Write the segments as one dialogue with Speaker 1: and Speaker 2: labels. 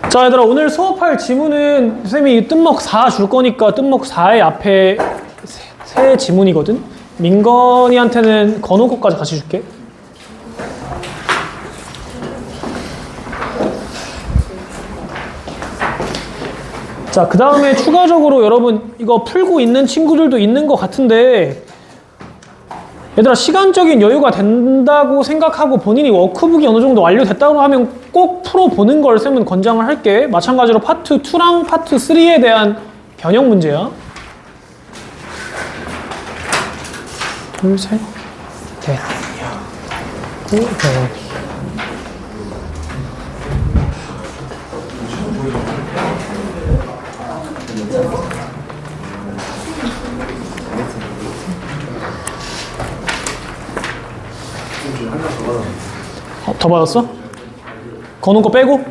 Speaker 1: 자, 얘들아, 오늘 수업할 지문은 선생님이 뜬목 4 줄 거니까 뜬목 4의 앞에 세 지문이거든? 민건이한테는 건우 거까지 같이 줄게. 자, 그 다음에 추가적으로 여러분 이거 풀고 있는 친구들도 있는 것 같은데, 얘들아, 시간적인 여유가 된다고 생각하고 본인이 워크북이 어느 정도 완료됐다고 하면 꼭 풀어보는 걸 쌤은 권장을 할게. 마찬가지로 파트 2랑 파트 3에 대한 변형 문제야. 둘, 셋, 넷, 구, 열. 더 받았어? 건우 거 빼고?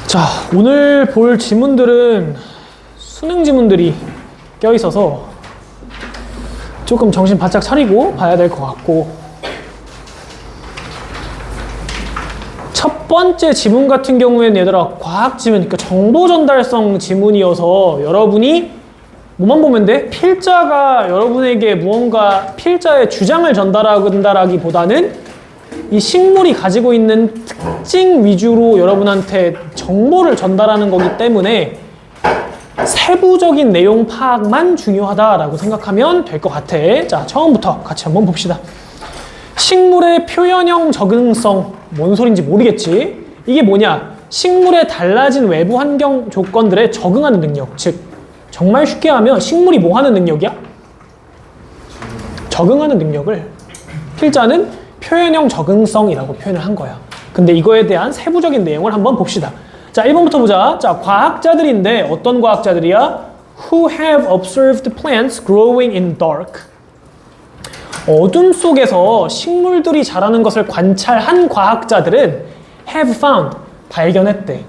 Speaker 1: 자, 오늘 볼 지문들은 수능 지문들이 껴있어서 조금 정신 바짝 차리고 봐야 될 것 같고, 첫 번째 지문 같은 경우에는 얘들아 과학 지문, 그러니까 정보 전달성 지문이어서 여러분이 뭐만 보면 돼? 필자가 여러분에게 무언가 필자의 주장을 전달한다라기보다는 이 식물이 가지고 있는 특징 위주로 여러분한테 정보를 전달하는 거기 때문에 세부적인 내용 파악만 중요하다라고 생각하면 될 것 같아. 자, 처음부터 같이 한번 봅시다. 식물의 표현형 적응성, 뭔 소린지 모르겠지? 이게 뭐냐? 식물의 달라진 외부 환경 조건들에 적응하는 능력. 즉, 정말 쉽게 하면 식물이 뭐 하는 능력이야? 적응하는 능력을 필자는 표현형 적응성이라고 표현을 한 거야. 근데 이거에 대한 세부적인 내용을 한번 봅시다. 자, 1번부터 보자. 자, 과학자들인데 어떤 과학자들이야? Who have observed plants growing in dark. 어둠 속에서 식물들이 자라는 것을 관찰한 과학자들은 have found, 발견했대.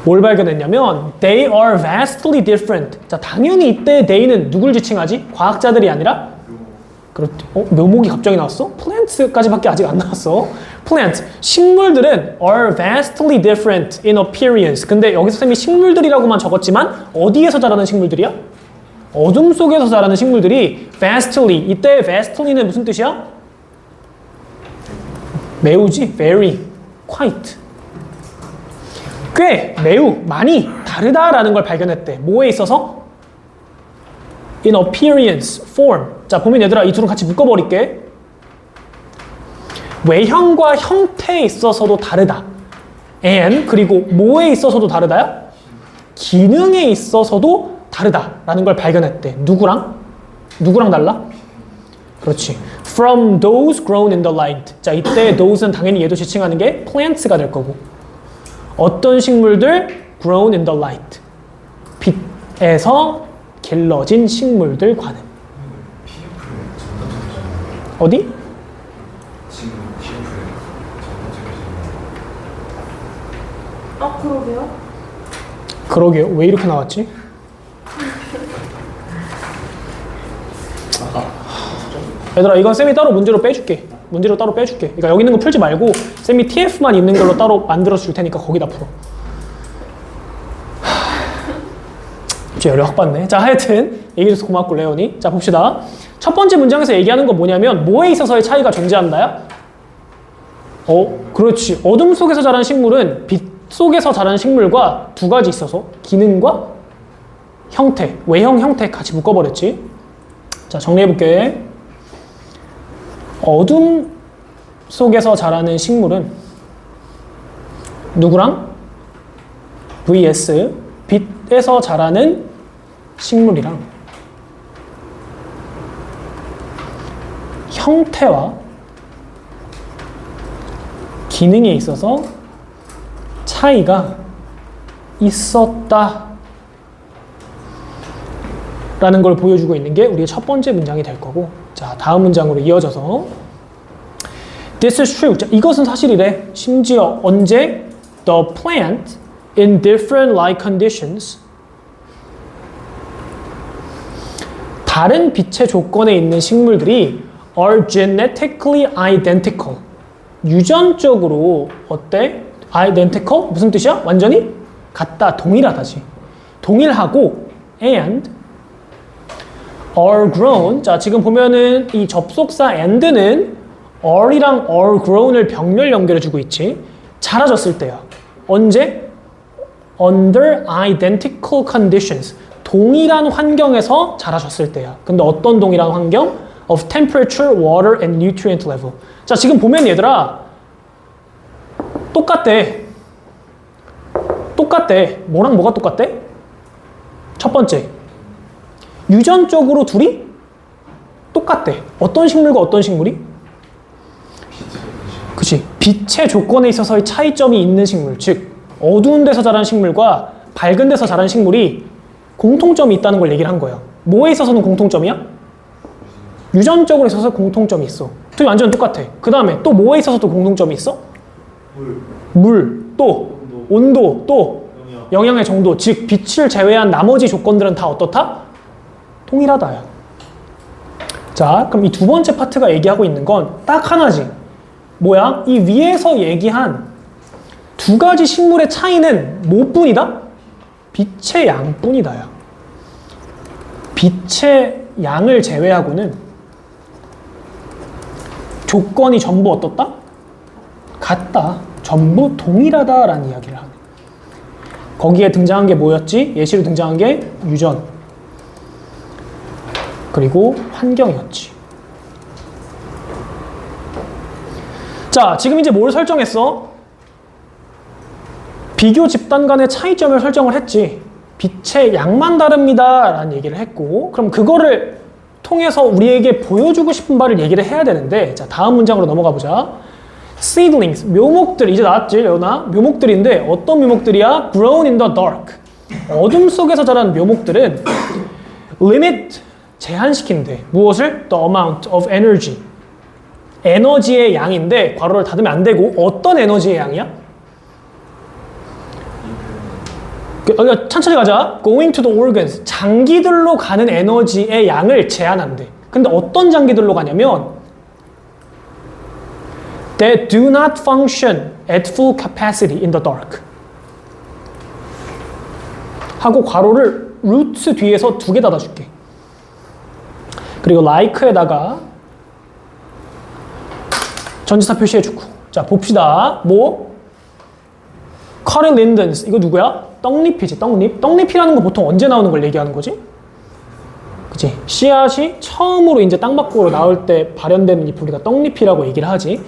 Speaker 1: 뭘 발견했냐면 they are vastly different. 자, 당연히 이때 they는 누굴 지칭하지? 과학자들이 아니라? 그렇지. 묘목이 갑자기 나왔어? plants까지밖에 아직 안 나왔어. plants. 식물들은 are vastly different in appearance. 근데 여기서 쌤이 식물들이라고만 적었지만 어디에서 자라는 식물들이야? 어둠 속에서 자라는 식물들이 vastly. 이때 vastly는 무슨 뜻이야? 매우지? very, quite. 꽤, 매우, 많이 다르다라는 걸 발견했대. 뭐에 있어서? in appearance, form. 자, 보면 얘들아, 이 둘은 같이 묶어버릴게. 외형과 형태에 있어서도 다르다. and, 그리고 뭐에 있어서도 다르다야? 기능에 있어서도 다르다라는 걸 발견했대. 누구랑? 누구랑 달라? 그렇지. From those grown in the light. 자, 이때 those는 당연히 얘도 지칭하는 게 plants가 될 거고. 어떤 식물들? grown in the light. 빛에서 길러진 식물들과는. 어디?
Speaker 2: 그러게요.
Speaker 1: 그러게요. 왜 이렇게 나왔지? 얘들아, 이건 쌤이 따로 문제로 빼줄게. 문제로 따로 빼줄게. 그러니까 여기 있는 거 풀지 말고 쌤이 TF만 있는 걸로 따로 만들어서 줄 테니까 거기다 풀어. 좀 열이 확 받네. 자, 하여튼 얘기해줘서 고맙고, 레온이. 자, 봅시다. 첫 번째 문장에서 얘기하는 건 뭐냐면 뭐에 있어서의 차이가 존재한다야? 그렇지. 어둠 속에서 자란 식물은 빛 속에서 자란 식물과 두 가지 있어서 기능과 형태, 외형, 형태 같이 묶어버렸지. 자, 정리해볼게. 어둠 속에서 자라는 식물은 누구랑? vs 빛에서 자라는 식물이랑 형태와 기능에 있어서 차이가 있었다 라는 걸 보여주고 있는 게 우리의 첫 번째 문장이 될 거고, 자, 다음 문장으로 이어져서 This is true. 자, 이것은 사실이래. 심지어 언제? The plant in different light conditions. 다른 빛의 조건에 있는 식물들이 are genetically identical. 유전적으로 어때? identical? 무슨 뜻이야? 완전히 같다, 동일하다지. 동일하고 and are grown. 자, 지금 보면은 이 접속사 and는 are이랑 are grown을 병렬 연결해주고 있지. 자라졌을 때야. 언제? under identical conditions. 동일한 환경에서 자라셨을 때야. 근데 어떤 동일한 환경? of temperature, water, and nutrient level. 자, 지금 보면 얘들아 똑같대. 똑같대. 뭐랑 뭐가 똑같대? 첫 번째, 유전적으로 둘이 똑같대. 어떤 식물과 어떤 식물이? 그치. 빛의 조건에 있어서의 차이점이 있는 식물, 즉 어두운 데서 자란 식물과 밝은 데서 자란 식물이 공통점이 있다는 걸 얘기를 한 거야. 뭐에 있어서는 공통점이야? 유전적으로 있어서 공통점이 있어. 둘이 완전 똑같아. 그 다음에 또 뭐에 있어서도 공통점이 있어? 물, 또 온도, 또 영양의 정도, 즉 빛을 제외한 나머지 조건들은 다 어떻다? 동일하다야. 자, 그럼 이 두 번째 파트가 얘기하고 있는 건 딱 하나지. 뭐야? 이 위에서 얘기한 두 가지 식물의 차이는 뭐뿐이다? 빛의 양뿐이다야. 빛의 양을 제외하고는 조건이 전부 어떻다? 같다. 전부 동일하다라는 이야기를 하네. 거기에 등장한 게 뭐였지? 예시로 등장한 게 유전, 그리고 환경이었지. 자, 지금 이제 뭘 설정했어? 비교 집단 간의 차이점을 설정을 했지. 빛의 양만 다릅니다 라는 얘기를 했고, 그럼 그거를 통해서 우리에게 보여주고 싶은 바를 얘기를 해야 되는데, 자, 다음 문장으로 넘어가 보자. Seedlings, 묘목들, 이제 나왔지, 레오나? 묘목들인데 어떤 묘목들이야? Grown in the dark. 어둠 속에서 자란 묘목들은 limit, 제한시킨대. 무엇을? The amount of energy. 에너지의 양인데 괄호를 닫으면 안 되고, 어떤 에너지의 양이야? 천천히 가자. Going to the organs. 장기들로 가는 에너지의 양을 제한한대. 근데 어떤 장기들로 가냐면 That do not function at full capacity in the dark. 하고 괄호를 roots 뒤에서 두 개 닫아줄게. 그리고 like에다가 전치사 표시해주고. 자, 봅시다. 뭐? cotyledons. 이거 누구야? 떡잎이지, 떡잎. 떡잎이라는 거 보통 언제 나오는 걸 얘기하는 거지? 그치? 씨앗이 처음으로 이제 땅 밖으로 나올 때 발현되는 잎을 우리가 떡잎이라고 얘기를 하지.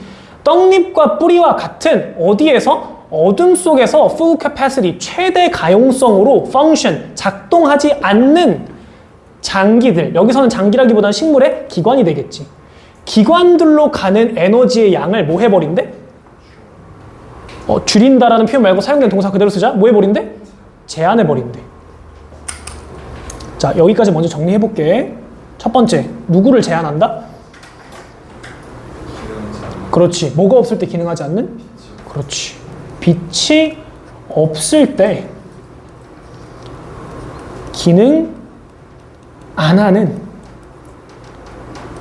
Speaker 1: 떡잎과 뿌리와 같은 어디에서? 어둠 속에서 full capacity, 최대 가용성으로 function, 작동하지 않는 장기들. 여기서는 장기라기보다는 식물의 기관이 되겠지. 기관들로 가는 에너지의 양을 뭐 해버린대? 줄인다라는 표현 말고 사용된 동사 그대로 쓰자. 뭐 해버린대? 제한해버린대. 자, 여기까지 먼저 정리해볼게. 첫 번째, 누구를 제한한다? 그렇지. 뭐가 없을 때 기능하지 않는? 그렇지. 빛이 없을 때 기능 안 하는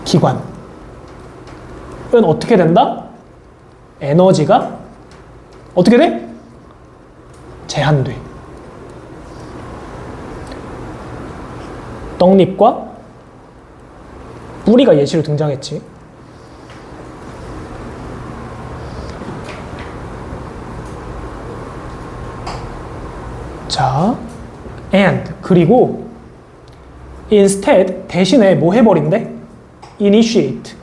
Speaker 1: 기관. 이건 어떻게 된다? 에너지가 어떻게 돼? 제한돼. 떡잎과 뿌리가 예시로 등장했지. 자, and 그리고 instead 대신에 뭐 해버린대? initiate.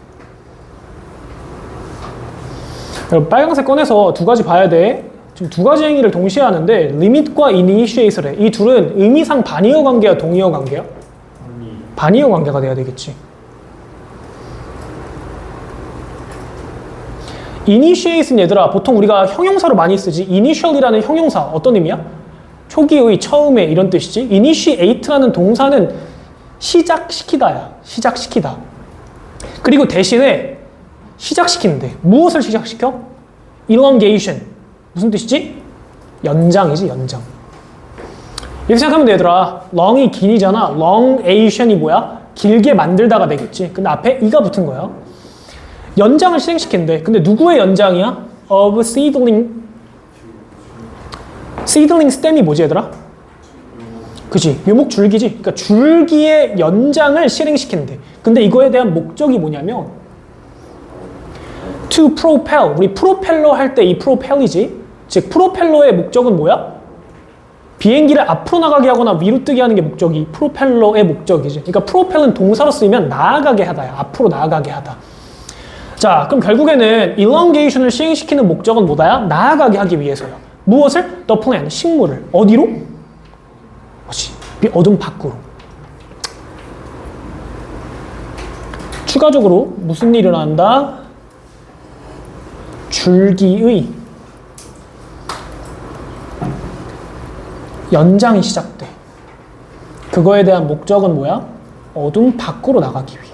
Speaker 1: 여러분 빨간색 꺼내서 두 가지 봐야 돼. 지금 두 가지 행위를 동시에 하는데 limit과 initiate를 해. 이 둘은 의미상 반의어 관계야, 동의어 관계야? 반의어 관계가 돼야 되겠지. initiate는 얘들아 보통 우리가 형용사로 많이 쓰지. initial이라는 형용사 어떤 의미야? 초기의, 처음에 이런 뜻이지. initiate라는 동사는 시작시키다야. 시작시키다. 그리고 대신에 시작시키는데 무엇을 시작시켜? elongation. 무슨 뜻이지? 연장이지, 연장. 이렇게 생각하면 되더라. long이 긴이잖아. longation이 뭐야? 길게 만들다가 되겠지. 근데 앞에 이가 붙은 거야. 연장을 실행시킨대. 근데 누구의 연장이야? of seedling. seedling stem이 뭐지 얘들아? 그치, 묘목 줄기지. 그러니까 줄기의 연장을 실행시킨대. 근데 이거에 대한 목적이 뭐냐면 to propel. 우리 프로펠러 할 때 이 프로펠이지. 즉 프로펠러의 목적은 뭐야? 비행기를 앞으로 나가게 하거나 위로 뜨게 하는 게 목적이 프로펠러의 목적이지. 그러니까 프로펠은 동사로 쓰이면 나아가게 하다야. 앞으로 나아가게 하다. 자, 그럼 결국에는 elongation을 시행시키는 목적은 뭐다야? 나아가게 하기 위해서요. 무엇을? The plan, 식물을. 어디로? 어둠 밖으로. 추가적으로 무슨 일이 일어난다? 줄기의 연장이 시작돼. 그거에 대한 목적은 뭐야? 어둠 밖으로 나가기 위해.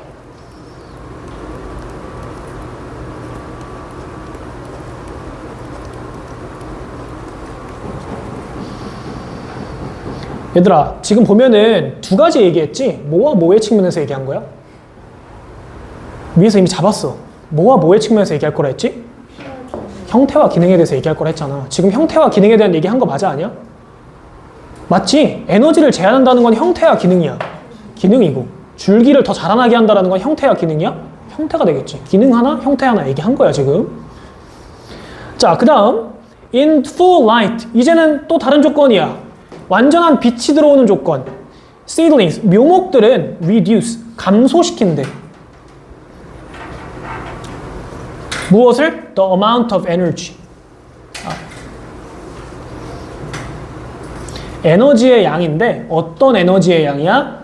Speaker 1: 얘들아, 지금 보면은 두 가지 얘기했지? 뭐와 뭐의 측면에서 얘기한 거야? 위에서 이미 잡았어. 뭐와 뭐의 측면에서 얘기할 거라 했지? 형태와 기능에 대해서 얘기할 거라 했잖아. 지금 형태와 기능에 대한 얘기한 거 맞아, 아니야? 맞지? 에너지를 제한한다는 건 형태와 기능이야. 기능이고. 줄기를 더 자라나게 한다는 건 형태와 기능이야? 형태가 되겠지. 기능 하나, 형태 하나 얘기한 거야, 지금. 자, 그 다음 in full light. 이제는 또 다른 조건이야. 완전한 빛이 들어오는 조건. seedlings, 묘목들은 reduce, 감소시킨대. 무엇을? the amount of energy. 에너지의 양인데 어떤 에너지의 양이야?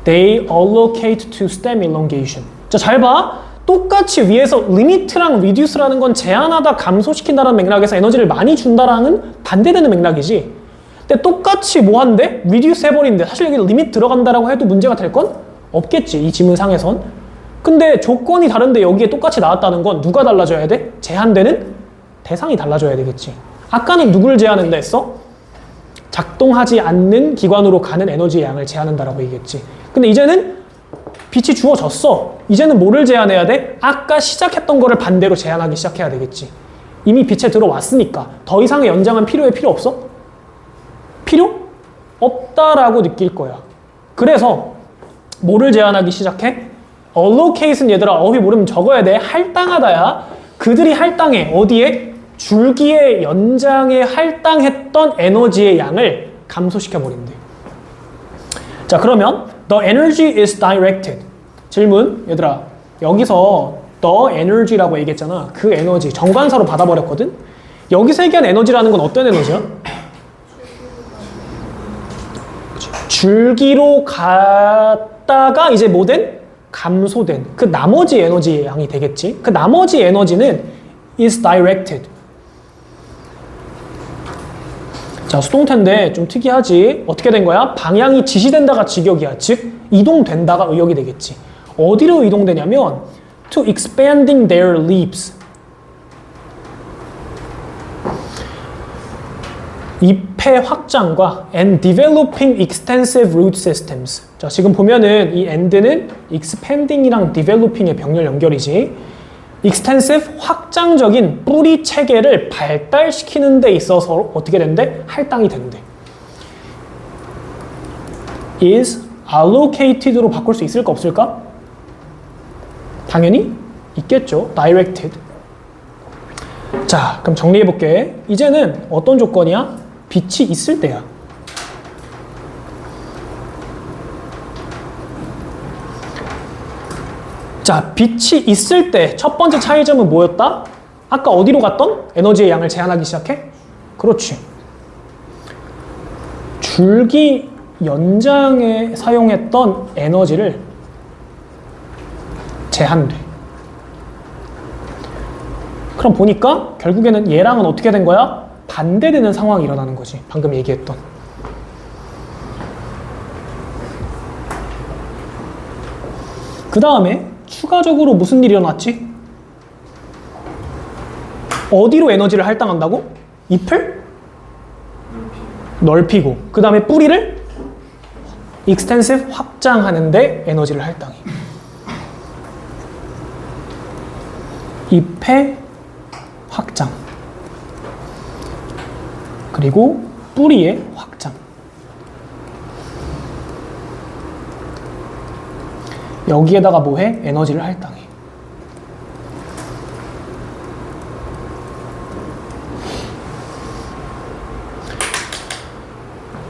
Speaker 1: They allocate to stem elongation. 자, 잘 봐. 똑같이 위에서 limit랑 reduce라는 건 제한하다, 감소시킨다라는 맥락에서 에너지를 많이 준다라는 반대되는 맥락이지. 근데 똑같이 뭐 한대? reduce 해버리는데 사실 여기 limit 들어간다라고 해도 문제가 될 건 없겠지, 이 지문상에선. 근데 조건이 다른데 여기에 똑같이 나왔다는 건 누가 달라져야 돼? 제한되는 대상이 달라져야 되겠지. 아까는 누굴 제한한다 했어? 작동하지 않는 기관으로 가는 에너지의 양을 제한한다라고 얘기했지. 근데 이제는 빛이 주어졌어. 이제는 뭐를 제한해야 돼? 아까 시작했던 거를 반대로 제한하기 시작해야 되겠지. 이미 빛에 들어왔으니까 더 이상의 연장은 필요 없어? 필요 없다라고 느낄 거야. 그래서 뭐를 제한하기 시작해? allocate는 얘들아, 어휘 모르면 적어야 돼. 할당하다야. 그들이 할당해. 어디에? 줄기의 연장에 할당했던 에너지의 양을 감소시켜버린대. 자, 그러면 the energy is directed. 질문, 얘들아, 여기서 the energy라고 얘기했잖아. 그 에너지 정관사로 받아버렸거든. 여기서 얘기한 에너지라는 건 어떤 에너지야? 줄기로 갔다가 이제 뭐된? 감소된 그 나머지 에너지의 양이 되겠지. 그 나머지 에너지는 is directed. 자, 수동태인데 좀 특이하지. 어떻게 된 거야? 방향이 지시된다가 직역이야. 즉 이동된다가 의역이 되겠지. 어디로 이동되냐면 to expanding their leaves. 잎의 확장과 and developing extensive root systems. 자, 지금 보면은 이 and는 expanding이랑 developing의 병렬 연결이지. extensive, 확장적인 뿌리 체계를 발달시키는 데 있어서 어떻게 된대? 할당이 된대. is allocated로 바꿀 수 있을까 없을까? 당연히 있겠죠. directed. 자, 그럼 정리해볼게. 이제는 어떤 조건이야? 빛이 있을 때야. 자, 빛이 있을 때 첫 번째 차이점은 뭐였다? 아까 어디로 갔던? 에너지의 양을 제한하기 시작해? 그렇지. 줄기 연장에 사용했던 에너지를 제한돼. 그럼 보니까 결국에는 얘랑은 어떻게 된 거야? 반대되는 상황이 일어나는 거지. 방금 얘기했던. 그 다음에 추가적으로 무슨 일이 일어났지? 어디로 에너지를 할당한다고? 잎을? 넓히고 그 다음에 뿌리를? extensive 확장하는데 에너지를 할당해. 잎의 확장 그리고 뿌리의 확장. 여기에다가 뭐해? 에너지를 할당해.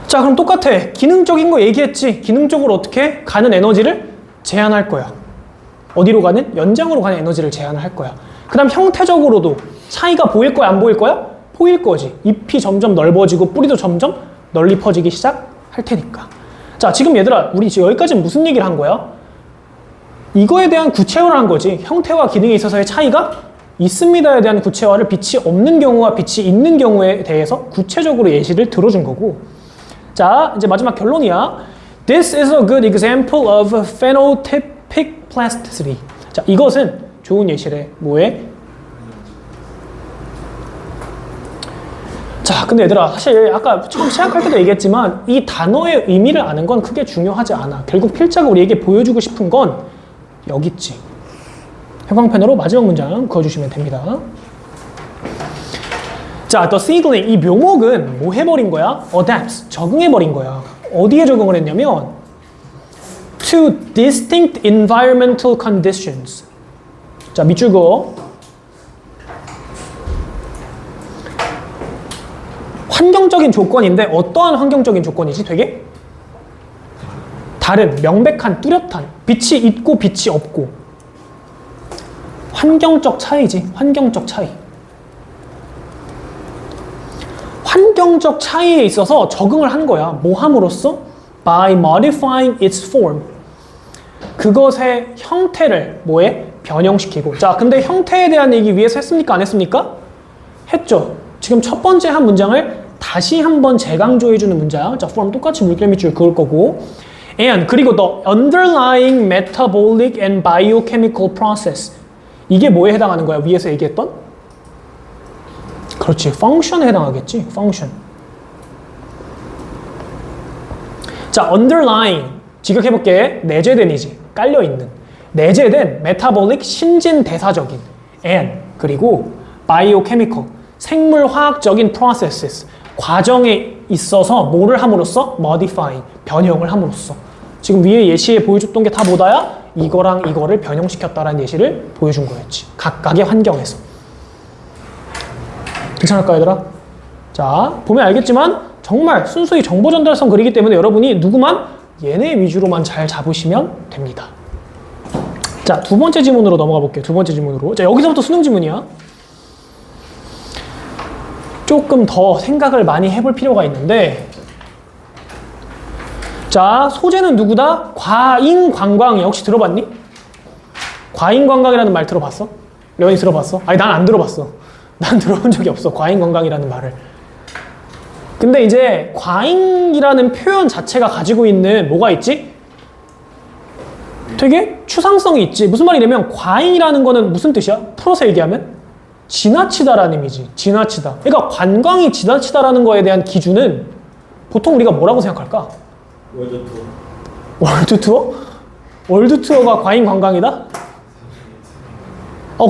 Speaker 1: 자, 그럼 똑같아. 기능적인 거 얘기했지. 기능적으로 어떻게? 가는 에너지를 제한할 거야. 어디로 가는? 연장으로 가는 에너지를 제한을 할 거야. 그 다음 형태적으로도 차이가 보일 거야? 안 보일 거야? 보일 거지. 잎이 점점 넓어지고 뿌리도 점점 널리 퍼지기 시작할 테니까. 자, 지금 얘들아, 우리 지금 여기까지는 무슨 얘기를 한 거야? 이거에 대한 구체화를 한 거지. 형태와 기능에 있어서의 차이가 있습니다에 대한 구체화를 빛이 없는 경우와 빛이 있는 경우에 대해서 구체적으로 예시를 들어준 거고. 자, 이제 마지막 결론이야. This is a good example of phenotypic plasticity. 자, 이것은 좋은 예시래. 뭐에? 자, 근데 얘들아, 사실 아까 처음 시작할 때도 얘기했지만 이 단어의 의미를 아는 건 크게 중요하지 않아. 결국 필자가 우리에게 보여주고 싶은 건 여기 있지. 해광펜으로 마지막 문장 그어주시면 됩니다. 자, the seedling, 이 묘목은 뭐 해버린 거야? adapts, 적응해버린 거야. 어디에 적응을 했냐면 to distinct environmental conditions. 자, 밑줄 그어. 환경적인 조건인데 어떠한 환경적인 조건이지? 되게 다른, 명백한, 뚜렷한 빛이 있고 빛이 없고 환경적 차이지. 환경적 차이. 환경적 차이에 있어서 적응을 한 거야. 뭐 함으로써? By modifying its form. 그것의 형태를 뭐에? 변형시키고. 자, 근데 형태에 대한 얘기 위해서 했습니까? 안 했습니까? 했죠. 지금 첫 번째 한 문장을 다시 한번 재강조해주는 문장. 자, form 똑같이 물결 밑줄 그을 거고. And 그리고 the underlying metabolic and biochemical process. 이게 뭐에 해당하는 거야? 위에서 얘기했던? 그렇지. function에 해당하겠지. function. 자, underlying. 직역해볼게. 내재된이지. 깔려있는. 내재된 metabolic, 신진대사적인. and 그리고 biochemical, 생물화학적인 processes. 과정에 있어서 뭐를 함으로써? modifying. 변형을 함으로써. 지금 위에 예시에 보여줬던 게 다 뭐다야? 이거랑 이거를 변형시켰다라는 예시를 보여준 거였지. 각각의 환경에서. 괜찮을까, 얘들아? 자, 보면 알겠지만 정말 순수히 정보 전달성 글이기 때문에 여러분이 누구만? 얘네 위주로만 잘 잡으시면 됩니다. 자, 두 번째 지문으로 넘어가 볼게요. 두 번째 지문으로. 자, 여기서부터 수능 지문이야. 조금 더 생각을 많이 해볼 필요가 있는데, 자, 소재는 누구다? 과잉관광이야. 혹시 들어봤니? 과잉관광이라는 말 들어봤어? 레원이 들어봤어? 아니, 난 안 들어봤어. 난 들어본 적이 없어. 과잉관광이라는 말을. 근데 이제 과잉이라는 표현 자체가 가지고 있는 뭐가 있지? 되게 추상성이 있지. 무슨 말이냐면 과잉이라는 거는 무슨 뜻이야? 풀어서 얘기하면 지나치다라는 의미지. 지나치다. 그러니까 관광이 지나치다라는 거에 대한 기준은 보통 우리가 뭐라고 생각할까?
Speaker 2: 월드투어.
Speaker 1: 월드투어? 월드투어가 과잉 관광이다?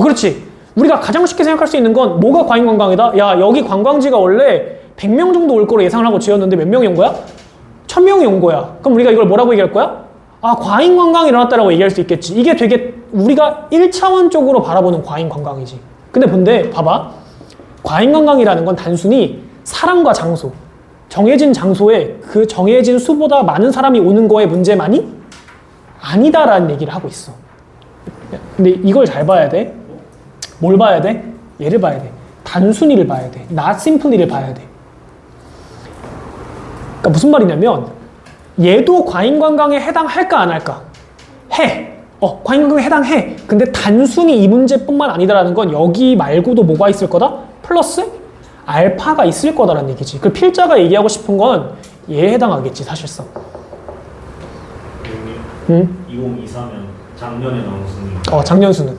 Speaker 1: 그렇지. 우리가 가장 쉽게 생각할 수 있는 건 뭐가 과잉 관광이다? 야, 여기 관광지가 원래 100명 정도 올 거로 예상을 하고 지었는데 몇 명이 온 거야? 1000명이 온 거야. 그럼 우리가 이걸 뭐라고 얘기할 거야? 아, 과잉 관광이 일어났다라고 얘기할 수 있겠지. 이게 되게 우리가 1차원적으로 바라보는 과잉 관광이지. 근데 근데 봐봐. 과잉 관광이라는 건 단순히 사람과 장소, 정해진 장소에 그 정해진 수보다 많은 사람이 오는 거의 문제만이 아니다라는 얘기를 하고 있어. 근데 이걸 잘 봐야 돼. 뭘 봐야 돼? 얘를 봐야 돼. 단순히를 봐야 돼. not simply를 봐야 돼. 그러니까 무슨 말이냐면 얘도 과잉관광에 해당할까 안 할까? 해. 과잉관광에 해당해. 근데 단순히 이 문제뿐만 아니다라는 건 여기 말고도 뭐가 있을 거다? 플러스 알파가 있을 거다라는 얘기지. 그 필자가 얘기하고 싶은 건 얘에 해당하겠지, 사실상.
Speaker 2: 응? 2024면 작년에 나온 수능.
Speaker 1: 작년 수능.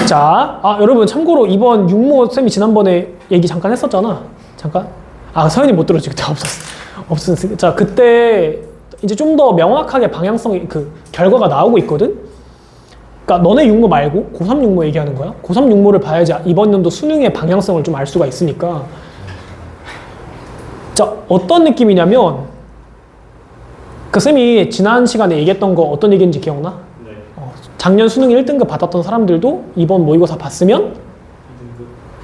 Speaker 1: 자, 여러분 참고로 이번 육모 쌤이 지난번에 얘기 잠깐 했었잖아. 잠깐. 서현이 못 들었지. 그때 없었어. 자, 그때 이제 좀 더 명확하게 방향성이 결과가 나오고 있거든. 그러니까 너네 육모 말고 고3 육모 얘기하는 거야. 고3 육모를 봐야지 이번 연도 수능의 방향성을 좀 알 수가 있으니까. 자, 어떤 느낌이냐면 쌤이 지난 시간에 얘기했던 거 어떤 얘기인지 기억나?
Speaker 2: 네.
Speaker 1: 작년 수능 1등급 받았던 사람들도 이번 모의고사 봤으면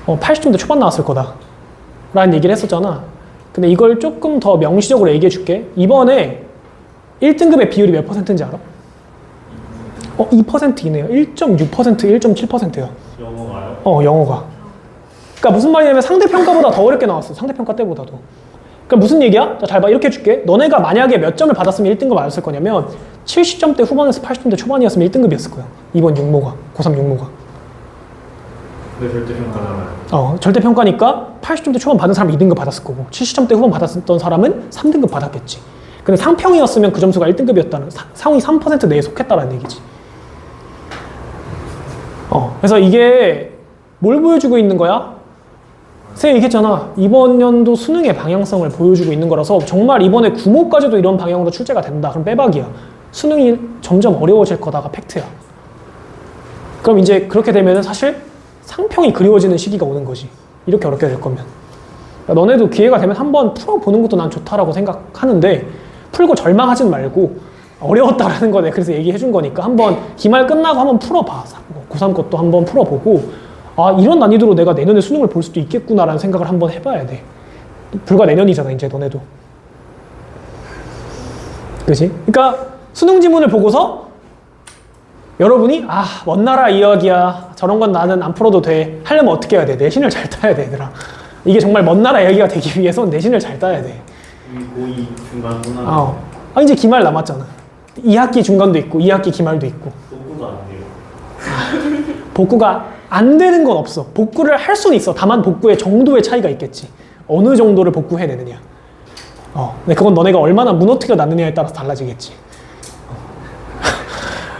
Speaker 1: 80점대 초반 나왔을 거다 라는 얘기를 했었잖아. 근데 이걸 조금 더 명시적으로 얘기해 줄게. 이번에 1등급의 비율이 몇 %인지 알아? 2%이네요. 1.6%, 1.7%야.
Speaker 2: 영어가요?
Speaker 1: 영어가. 그러니까 무슨 말이냐면 상대평가보다 더 어렵게 나왔어. 상대평가 때보다도. 그러니까 무슨 얘기야? 자, 잘 봐. 이렇게 해줄게. 너네가 만약에 몇 점을 받았으면 1등급 맞았을 거냐면 70점대 후반에서 80점대 초반이었으면 1등급이었을 거야. 이번 육모가. 고3 육모가.
Speaker 2: 네, 절대평가잖아요.
Speaker 1: 절대평가니까 80점대 초반 받은 사람은 2등급 받았을 거고 70점대 후반 받았던 사람은 3등급 받았겠지. 근데 상평이었으면 그 점수가 1등급이었다는 상위 3% 내에 속했다는 얘기지. 그래서 이게 뭘 보여주고 있는 거야? 쌤 얘기했잖아. 이번 연도 수능의 방향성을 보여주고 있는 거라서 정말 이번에 구모까지도 이런 방향으로 출제가 된다. 그럼 빼박이야. 수능이 점점 어려워질 거다가 팩트야. 그럼 이제 그렇게 되면 사실 상평이 그리워지는 시기가 오는 거지. 이렇게 어렵게 될 거면. 그러니까 너네도 기회가 되면 한번 풀어보는 것도 난 좋다라고 생각하는데 풀고 절망하진 말고 어려웠다라는 거네. 그래서 얘기해 준 거니까 한번 기말 끝나고 한번 풀어봐. 고3 것도 한번 풀어보고 이런 난이도로 내가 내년에 수능을 볼 수도 있겠구나라는 생각을 한번 해봐야 돼. 불과 내년이잖아 이제 너네도. 그치? 그러니까 수능 지문을 보고서 여러분이 먼 나라 이야기야. 저런 건 나는 안 풀어도 돼. 하려면 어떻게 해야 돼? 내신을 잘 따야 돼, 얘들아. 이게 정말 먼 나라 이야기가 되기 위해선 내신을 잘 따야 돼.
Speaker 2: 고2 중간 후나.
Speaker 1: 이제 기말 남았잖아. 2학기 중간도 있고 2학기 기말도 있고.
Speaker 2: 복구도 안 돼요.
Speaker 1: 복구가 안 되는 건 없어. 복구를 할 수는 있어. 다만 복구의 정도의 차이가 있겠지. 어느 정도를 복구해내느냐. 근데 그건 너네가 얼마나 무너뜨려 놨느냐에 따라서 달라지겠지.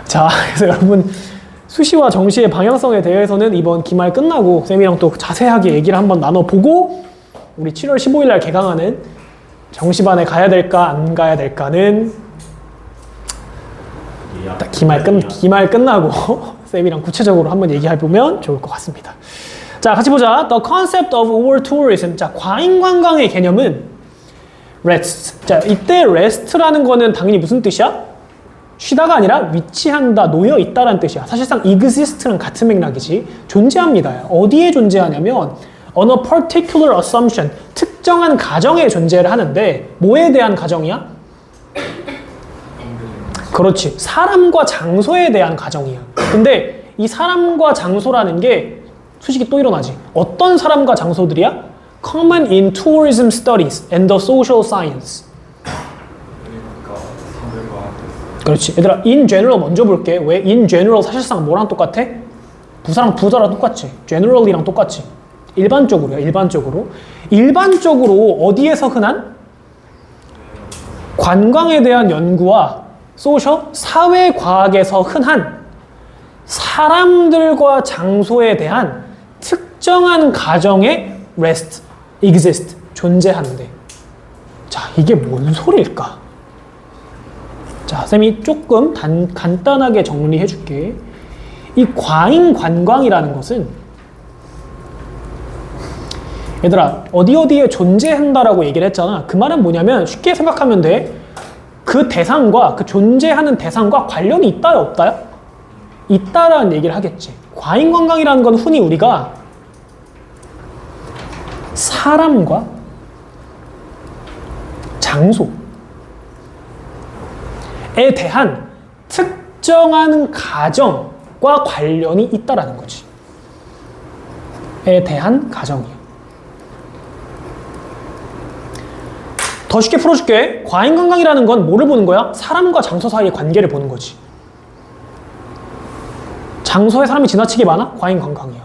Speaker 1: 자, 그래서 여러분 수시와 정시의 방향성에 대해서는 이번 기말 끝나고 쌤이랑 또 자세하게 얘기를 한번 나눠보고 우리 7월 15일 날 개강하는 정시반에 가야 될까 안 가야 될까는 기말 끝나고 쌤이랑 구체적으로 한번 얘기해보면 좋을 것 같습니다. 자, 같이 보자. The concept of over-tourism. 자, 과잉관광의 개념은 rest. 자, 이때 rest라는 거는 당연히 무슨 뜻이야? 쉬다가 아니라 위치한다, 놓여있다라는 뜻이야. 사실상 exist랑 같은 맥락이지. 존재합니다. 어디에 존재하냐면 on a particular assumption. 특정한 가정에 존재를 하는데 뭐에 대한 가정이야? 그렇지. 사람과 장소에 대한 가정이야. 근데 이 사람과 장소라는 게 수식이 또 일어나지. 어떤 사람과 장소들이야? Common in tourism studies and the social science. 그렇지. 얘들아, in general 먼저 볼게. 왜? in general 사실상 뭐랑 똑같아? 부사랑 부사랑 똑같지. generally랑 똑같지. 일반적으로야, 일반적으로. 일반적으로 어디에서 흔한? 관광에 대한 연구와 소셜, 사회과학에서 흔한 사람들과 장소에 대한 특정한 가정의 rest, exist, 존재하는데. 자, 이게 뭔 소리일까? 자, 쌤이 조금 간단하게 정리해 줄게. 이 과잉관광이라는 것은 얘들아, 어디에 존재한다라고 얘기를 했잖아. 그 말은 뭐냐면 쉽게 생각하면 돼. 그 대상과, 그 존재하는 대상과 관련이 있다야 없다야? 있다라는 얘기를 하겠지. 과잉관광이라는 건 흔히 우리가 사람과 장소에 대한 특정한 가정과 관련이 있다라는 거지. 에 대한 가정이야. 더 쉽게 풀어줄게. 과잉관광이라는 건 뭐를 보는 거야? 사람과 장소 사이의 관계를 보는 거지. 장소에 사람이 지나치게 많아? 과잉관광이야.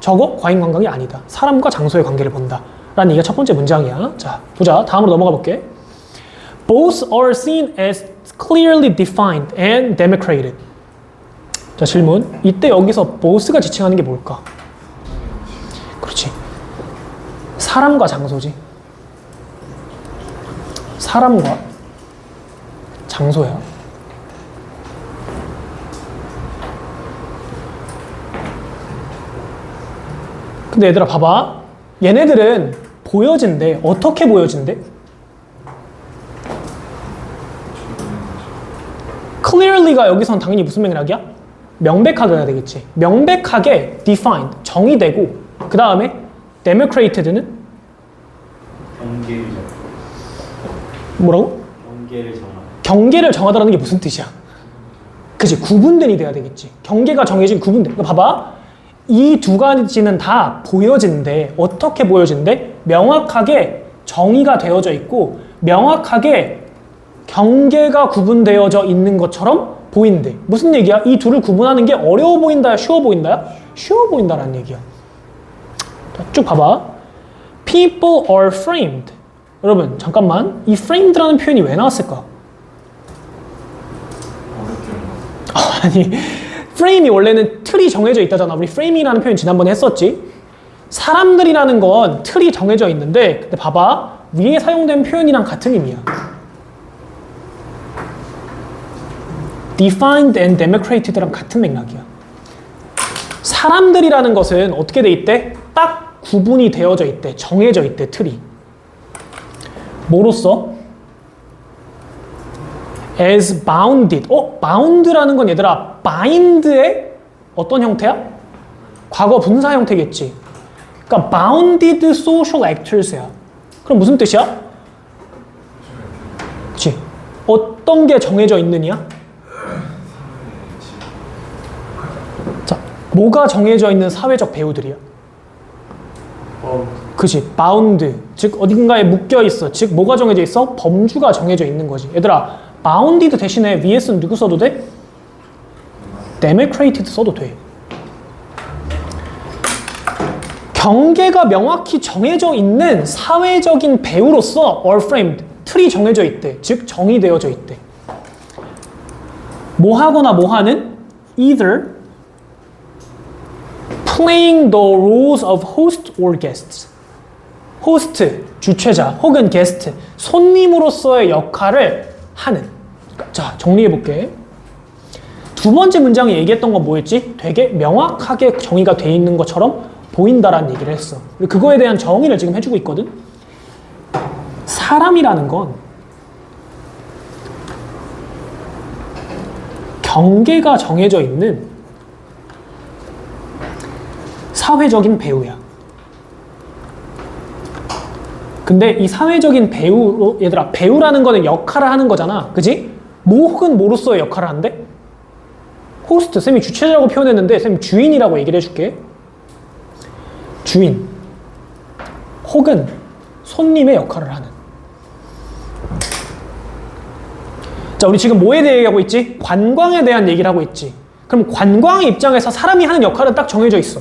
Speaker 1: 저거? 과잉관광이 아니다. 사람과 장소의 관계를 본다. 라는 얘기가 첫 번째 문장이야. 자, 보자. 다음으로 넘어가 볼게. Both are seen as clearly defined and demarcated. 자, 질문. 이때 여기서 both가 지칭하는 게 뭘까? 그렇지. 사람과 장소지. 사람과 장소야. 근데 얘들아 봐봐. 얘네들은 보여진대. 어떻게 보여진대? clearly가 여기선 당연히 무슨 맥락이야? 명백하게 해야 되겠지. 명백하게 defined, 정의되고 그 다음에 demarcated는?
Speaker 2: 경계를
Speaker 1: 뭐라고?
Speaker 2: 정하다.
Speaker 1: 경계를 정하다라는 게 무슨 뜻이야? 그치, 구분된이 돼야 되겠지. 경계가 정해진 구분된. 그러니까 봐봐. 이 두 가지는 다 보여진대. 어떻게 보여진대? 명확하게 정의가 되어져 있고 명확하게 경계가 구분되어져 있는 것처럼 보인대. 무슨 얘기야? 이 둘을 구분하는 게 어려워 보인다야? 쉬워 보인다야? 쉬워 보인다라는 얘기야. 자, 쭉 봐봐. People are framed. 여러분 잠깐만. 이 framed라는 표현이 왜 나왔을까? 아니, 프레임이 원래는 틀이 정해져 있다잖아. 우리 프레임이라는 표현 지난번에 했었지. 사람들이라는 건 틀이 정해져 있는데 근데 봐봐. 위에 사용된 표현이랑 같은 의미야. defined and demarcated랑 같은 맥락이야. 사람들이라는 것은 어떻게 돼 있대? 딱 구분이 되어져 있대. 정해져 있대, 틀이. 뭐로써? as bounded. bound라는 건 얘들아 bind의 어떤 형태야? 과거 분사 형태겠지. 그러니까 bounded social actors야. 그럼 무슨 뜻이야? 그치. 어떤 게 정해져 있느냐? 자, 뭐가 정해져 있는 사회적 배우들이야? 그치. bound. 즉 어딘가에 묶여 있어. 즉 뭐가 정해져 있어? 범주가 정해져 있는 거지. 얘들아 bounded 대신에 VS는 누구 써도 돼? demarcated 써도 돼. 경계가 명확히 정해져 있는 사회적인 배우로서 are framed, 틀이 정해져 있대. 즉 정의되어져 있대. 뭐하거나 뭐하는 either playing the roles of host or guests. 호스트, 주최자 혹은 게스트, 손님으로서의 역할을 하는. 자, 정리해볼게. 두 번째 문장에 얘기했던 건 뭐였지? 되게 명확하게 정의가 돼 있는 것처럼 보인다라는 얘기를 했어. 그거에 대한 정의를 지금 해주고 있거든. 사람이라는 건 경계가 정해져 있는 사회적인 배우야. 근데 이 사회적인 배우로, 얘들아, 배우라는 거는 역할을 하는 거잖아. 그지? 뭐 혹은 뭐로서의 역할을 한대? 호스트, 쌤이 주체자라고 표현했는데 쌤이 주인이라고 얘기를 해줄게. 주인 혹은 손님의 역할을 하는. 자, 우리 지금 뭐에 대해 얘기하고 있지? 관광에 대한 얘기를 하고 있지. 그럼 관광의 입장에서 사람이 하는 역할은 딱 정해져 있어.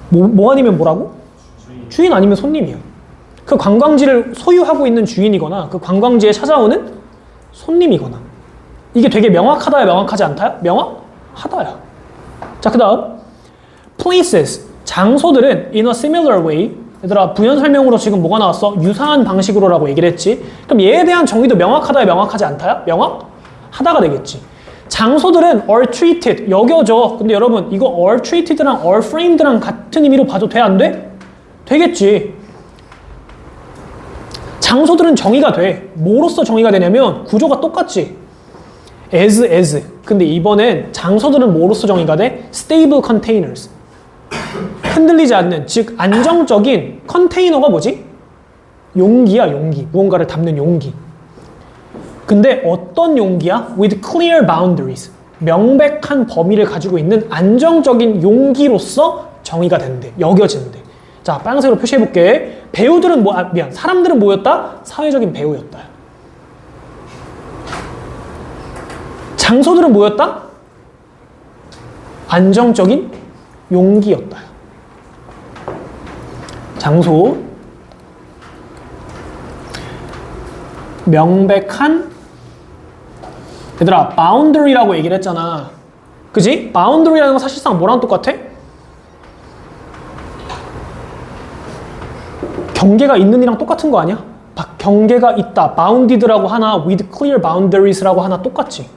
Speaker 1: 뭐 아니면 뭐라고? 주인 아니면 손님이야. 그 관광지를 소유하고 있는 주인이거나 그 관광지에 찾아오는 손님이거나. 이게 되게 명확하다야, 명확하지 않다야? 명확하다야. 자, 그 다음 places, 장소들은 in a similar way. 얘들아, 부연 설명으로 지금 뭐가 나왔어? 유사한 방식으로라고 얘기를 했지. 그럼 얘에 대한 정의도 명확하다야, 명확하지 않다야? 명확하다가 되겠지. 장소들은 are treated, 여겨져. 근데 여러분, 이거 are treated랑 are framed랑 같은 의미로 봐도 돼, 안 돼? 되겠지. 장소들은 정의가 돼. 뭐로서 정의가 되냐면 구조가 똑같지. as. 근데 이번엔 장소들은 뭐로서 정의가 돼? stable containers. 흔들리지 않는, 즉 안정적인 컨테이너가 뭐지? 용기야, 용기. 무언가를 담는 용기. 근데 어떤 용기야? with clear boundaries. 명백한 범위를 가지고 있는 안정적인 용기로서 정의가 된대. 여겨진대. 자, 빨간색으로 표시해볼게. 배우들은 사람들은 뭐였다? 사회적인 배우였다. 장소들은 뭐였다? 안정적인 용기였다. 장소, 명백한 얘들아, boundary라고 얘기를 했잖아. 그지? boundary라는 건 사실상 뭐랑 똑같아? 경계가 있는 이랑 똑같은 거 아니야? 경계가 있다, bounded라고 하나, with clear boundaries라고 하나 똑같지.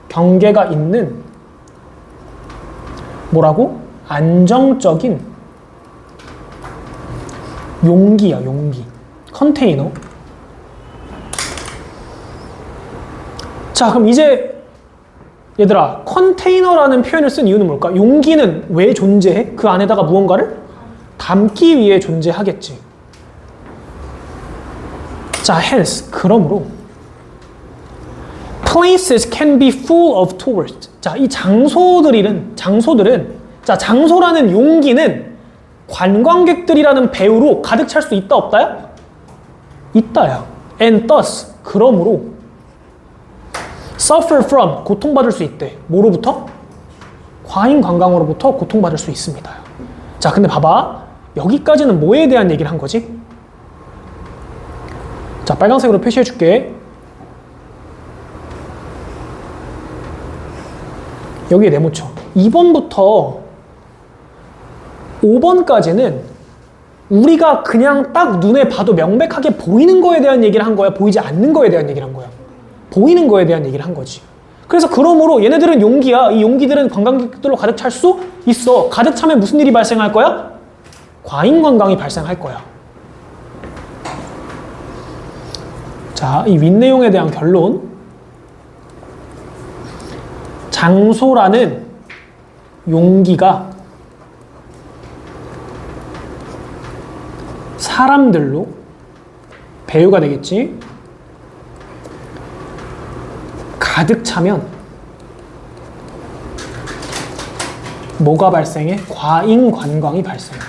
Speaker 1: 경계가 있는 뭐라고? 안정적인 용기야, 용기. 컨테이너. 자, 그럼 이제 얘들아, 컨테이너라는 표현을 쓴 이유는 뭘까? 용기는 왜 존재해? 그 안에다가 무언가를 담기 위해 존재하겠지. 자, hence, 그러므로 places can be full of tourists. 자, 이 장소들은 자, 장소라는 용기는 관광객들이라는 배우로 가득 찰 수 있다, 없다야? 있다야. And thus, 그러므로 suffer from, 고통받을 수 있대. 뭐로부터? 과잉 관광으로부터 고통받을 수 있습니다. 자, 근데 봐봐. 여기까지는 뭐에 대한 얘기를 한 거지? 자, 빨간색으로 표시해 줄게. 여기에 네모쳐. 2번부터 5번까지는 우리가 그냥 딱 눈에 봐도 명백하게 보이는 거에 대한 얘기를 한 거야? 보이지 않는 거에 대한 얘기를 한 거야? 보이는 거에 대한 얘기를 한 거지. 그래서 그러므로 얘네들은 용기야. 이 용기들은 관광객들로 가득 찰 수 있어. 가득 차면 무슨 일이 발생할 거야? 과잉 관광이 발생할 거야. 자, 이 윗내용에 대한 결론. 장소라는 용기가 사람들로 배우가 되겠지. 가득 차면 뭐가 발생해? 과잉 관광이 발생해.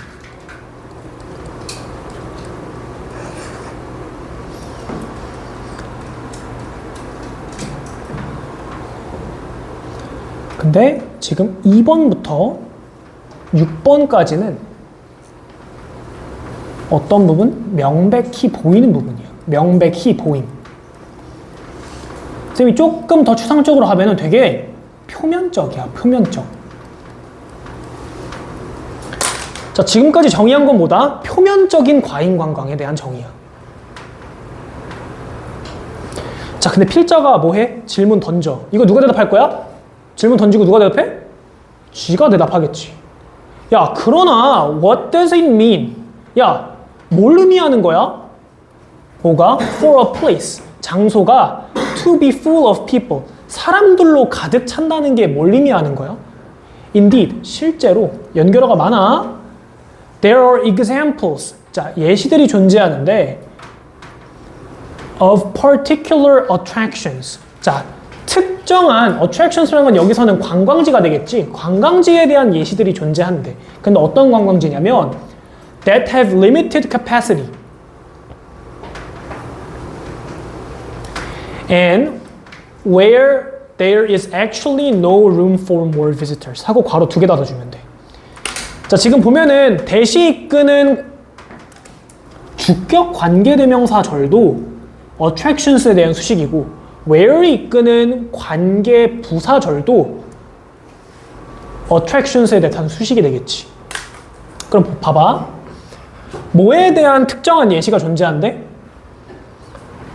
Speaker 1: 근데 지금 2번부터 6번까지는 어떤 부분? 명백히 보이는 부분이야. 명백히 보임. 쌤이 조금 더 추상적으로 하면은 되게 표면적이야. 표면적. 자, 지금까지 정의한 건 뭐다? 표면적인 과잉 관광에 대한 정의야. 자, 근데 필자가 뭐해? 질문 던져. 이거 누가 대답할 거야? 질문 던지고 누가 대답해? 쥐가 대답하겠지. 야, 그러나 what does it mean? 야, 뭘 의미하는 거야? 뭐가? For a place. 장소가 to be full of people. 사람들로 가득 찬다는 게 뭘 의미하는 거야? Indeed, 실제로 연결어가 많아. There are examples. 자, 예시들이 존재하는데 of particular attractions. 자, 특정한 attractions라는 건 여기서는 관광지가 되겠지. 관광지에 대한 예시들이 존재한대. 근데 어떤 관광지냐면 that have limited capacity and where there is actually no room for more visitors 하고 괄호 2개 닫아주면 돼. 자, 지금 보면은 대시 이끄는 주격 관계대명사절도 attractions에 대한 수식이고 where이 이끄는 관계 부사절도 attractions에 대한 수식이 되겠지. 그럼 봐봐. 뭐에 대한 특정한 예시가 존재한대?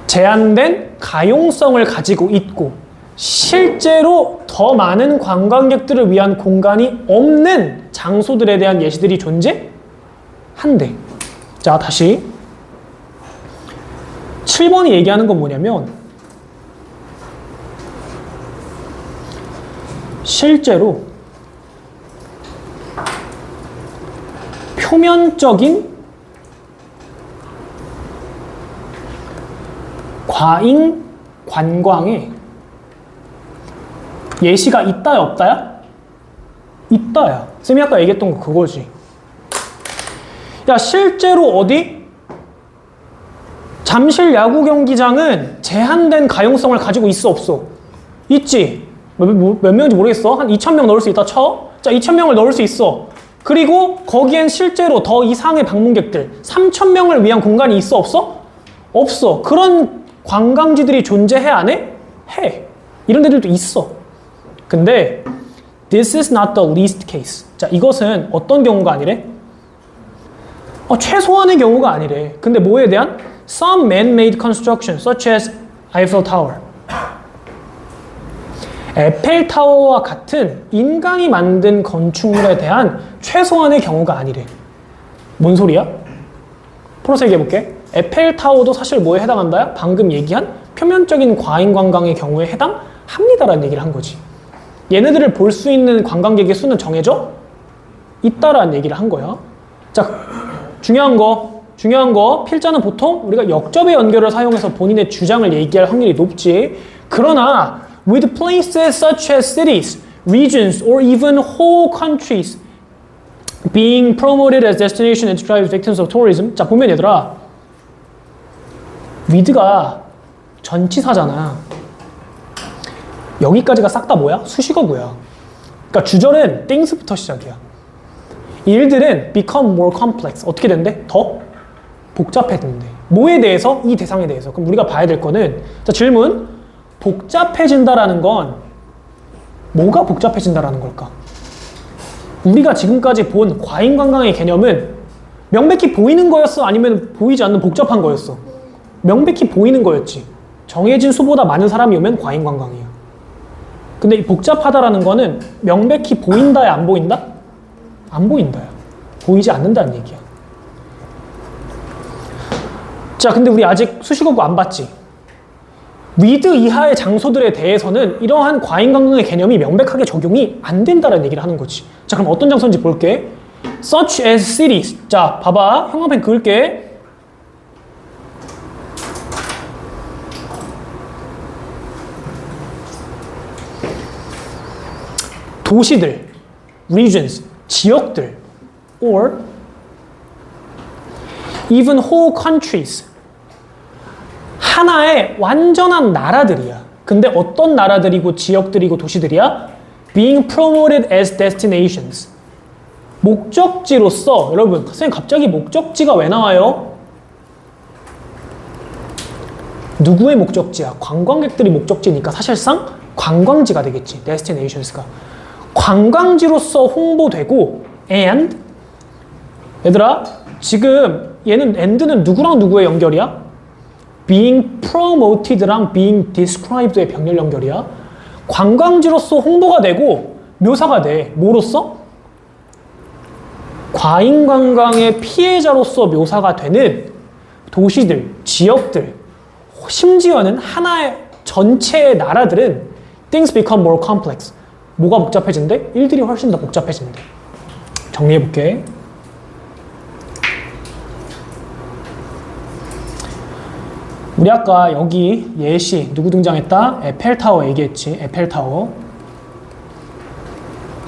Speaker 1: 제한된 가용성을 가지고 있고 실제로 더 많은 관광객들을 위한 공간이 없는 장소들에 대한 예시들이 존재한대. 자, 다시 7번이 얘기하는 건 뭐냐면 실제로 표면적인 과잉 관광에 예시가 있다야 없다야? 있다야. 쌤이 아까 얘기했던 거 그거지. 야, 실제로 어디? 잠실 야구 경기장은 제한된 가용성을 가지고 있어 없어? 있지. 몇 명인지 모르겠어. 한 2,000명 넣을 수 있다 쳐. 자, 2,000명을 넣을 수 있어. 그리고 거기엔 실제로 더 이상의 방문객들 3,000명을 위한 공간이 있어 없어? 없어. 그런 관광지들이 존재해 안 해? 해. 이런 데들도 있어. 근데 this is not the least case. 자, 이것은 어떤 경우가 아니래? 최소한의 경우가 아니래. 근데 뭐에 대한? Some man-made construction such as Eiffel Tower. 에펠타워와 같은 인간이 만든 건축물에 대한 최소한의 경우가 아니래. 뭔 소리야? 풀어서 얘기해볼게. 에펠타워도 사실 뭐에 해당한다? 방금 얘기한 표면적인 과잉 관광의 경우에 해당합니다라는 얘기를 한 거지. 얘네들을 볼 수 있는 관광객의 수는 정해져 있다라는 얘기를 한 거야. 자, 중요한 거 필자는 보통 우리가 역접의 연결을 사용해서 본인의 주장을 얘기할 확률이 높지. 그러나 with places such as cities, regions, or even whole countries being promoted as destination and drive victims of tourism. 자, 보면 얘들아, with가 전치사잖아. 여기까지가 싹 다 뭐야? 수식어구야. 그러니까 주절은 things부터 시작이야. 일들은 become more complex. 어떻게 된대? 더 복잡해진대. 뭐에 대해서? 이 대상에 대해서. 그럼 우리가 봐야 될 거는, 자, 질문. 복잡해진다라는 건 뭐가 복잡해진다라는 걸까? 우리가 지금까지 본 과잉 관광의 개념은 명백히 보이는 거였어? 아니면 보이지 않는 복잡한 거였어? 명백히 보이는 거였지. 정해진 수보다 많은 사람이 오면 과잉 관광이야. 근데 이 복잡하다라는 거는 명백히 보인다야, 안 보인다? 안 보인다야. 보이지 않는다는 얘기야. 자, 근데 우리 아직 수식어구 안 봤지? with 이하의 장소들에 대해서는 이러한 과잉 관광의 개념이 명백하게 적용이 안 된다는 얘기를 하는 거지. 자, 그럼 어떤 장소인지 볼게. such as cities. 자, 봐봐. 형광펜 그을게. 도시들, regions, 지역들, or even whole countries. 하나의 완전한 나라들이야. 근데 어떤 나라들이고 지역들이고 도시들이야? Being promoted as destinations. 목적지로서, 여러분, 선생님 갑자기 목적지가 왜 나와요? 누구의 목적지야? 관광객들이 목적지니까 사실상 관광지가 되겠지. destinations가. 관광지로서 홍보되고 and 얘들아, 지금 얘는 and는 누구랑 누구의 연결이야? being promoted랑 being described의 병렬 연결이야. 관광지로서 홍보가 되고 묘사가 돼. 뭐로써? 과잉 관광의 피해자로서 묘사가 되는 도시들, 지역들, 심지어는 하나의 전체의 나라들은 things become more complex. 뭐가 복잡해진대? 일들이 훨씬 더 복잡해진대. 정리해볼게. 우리 아까 여기 예시 누구 등장했다? 에펠타워 얘기했지. 에펠타워.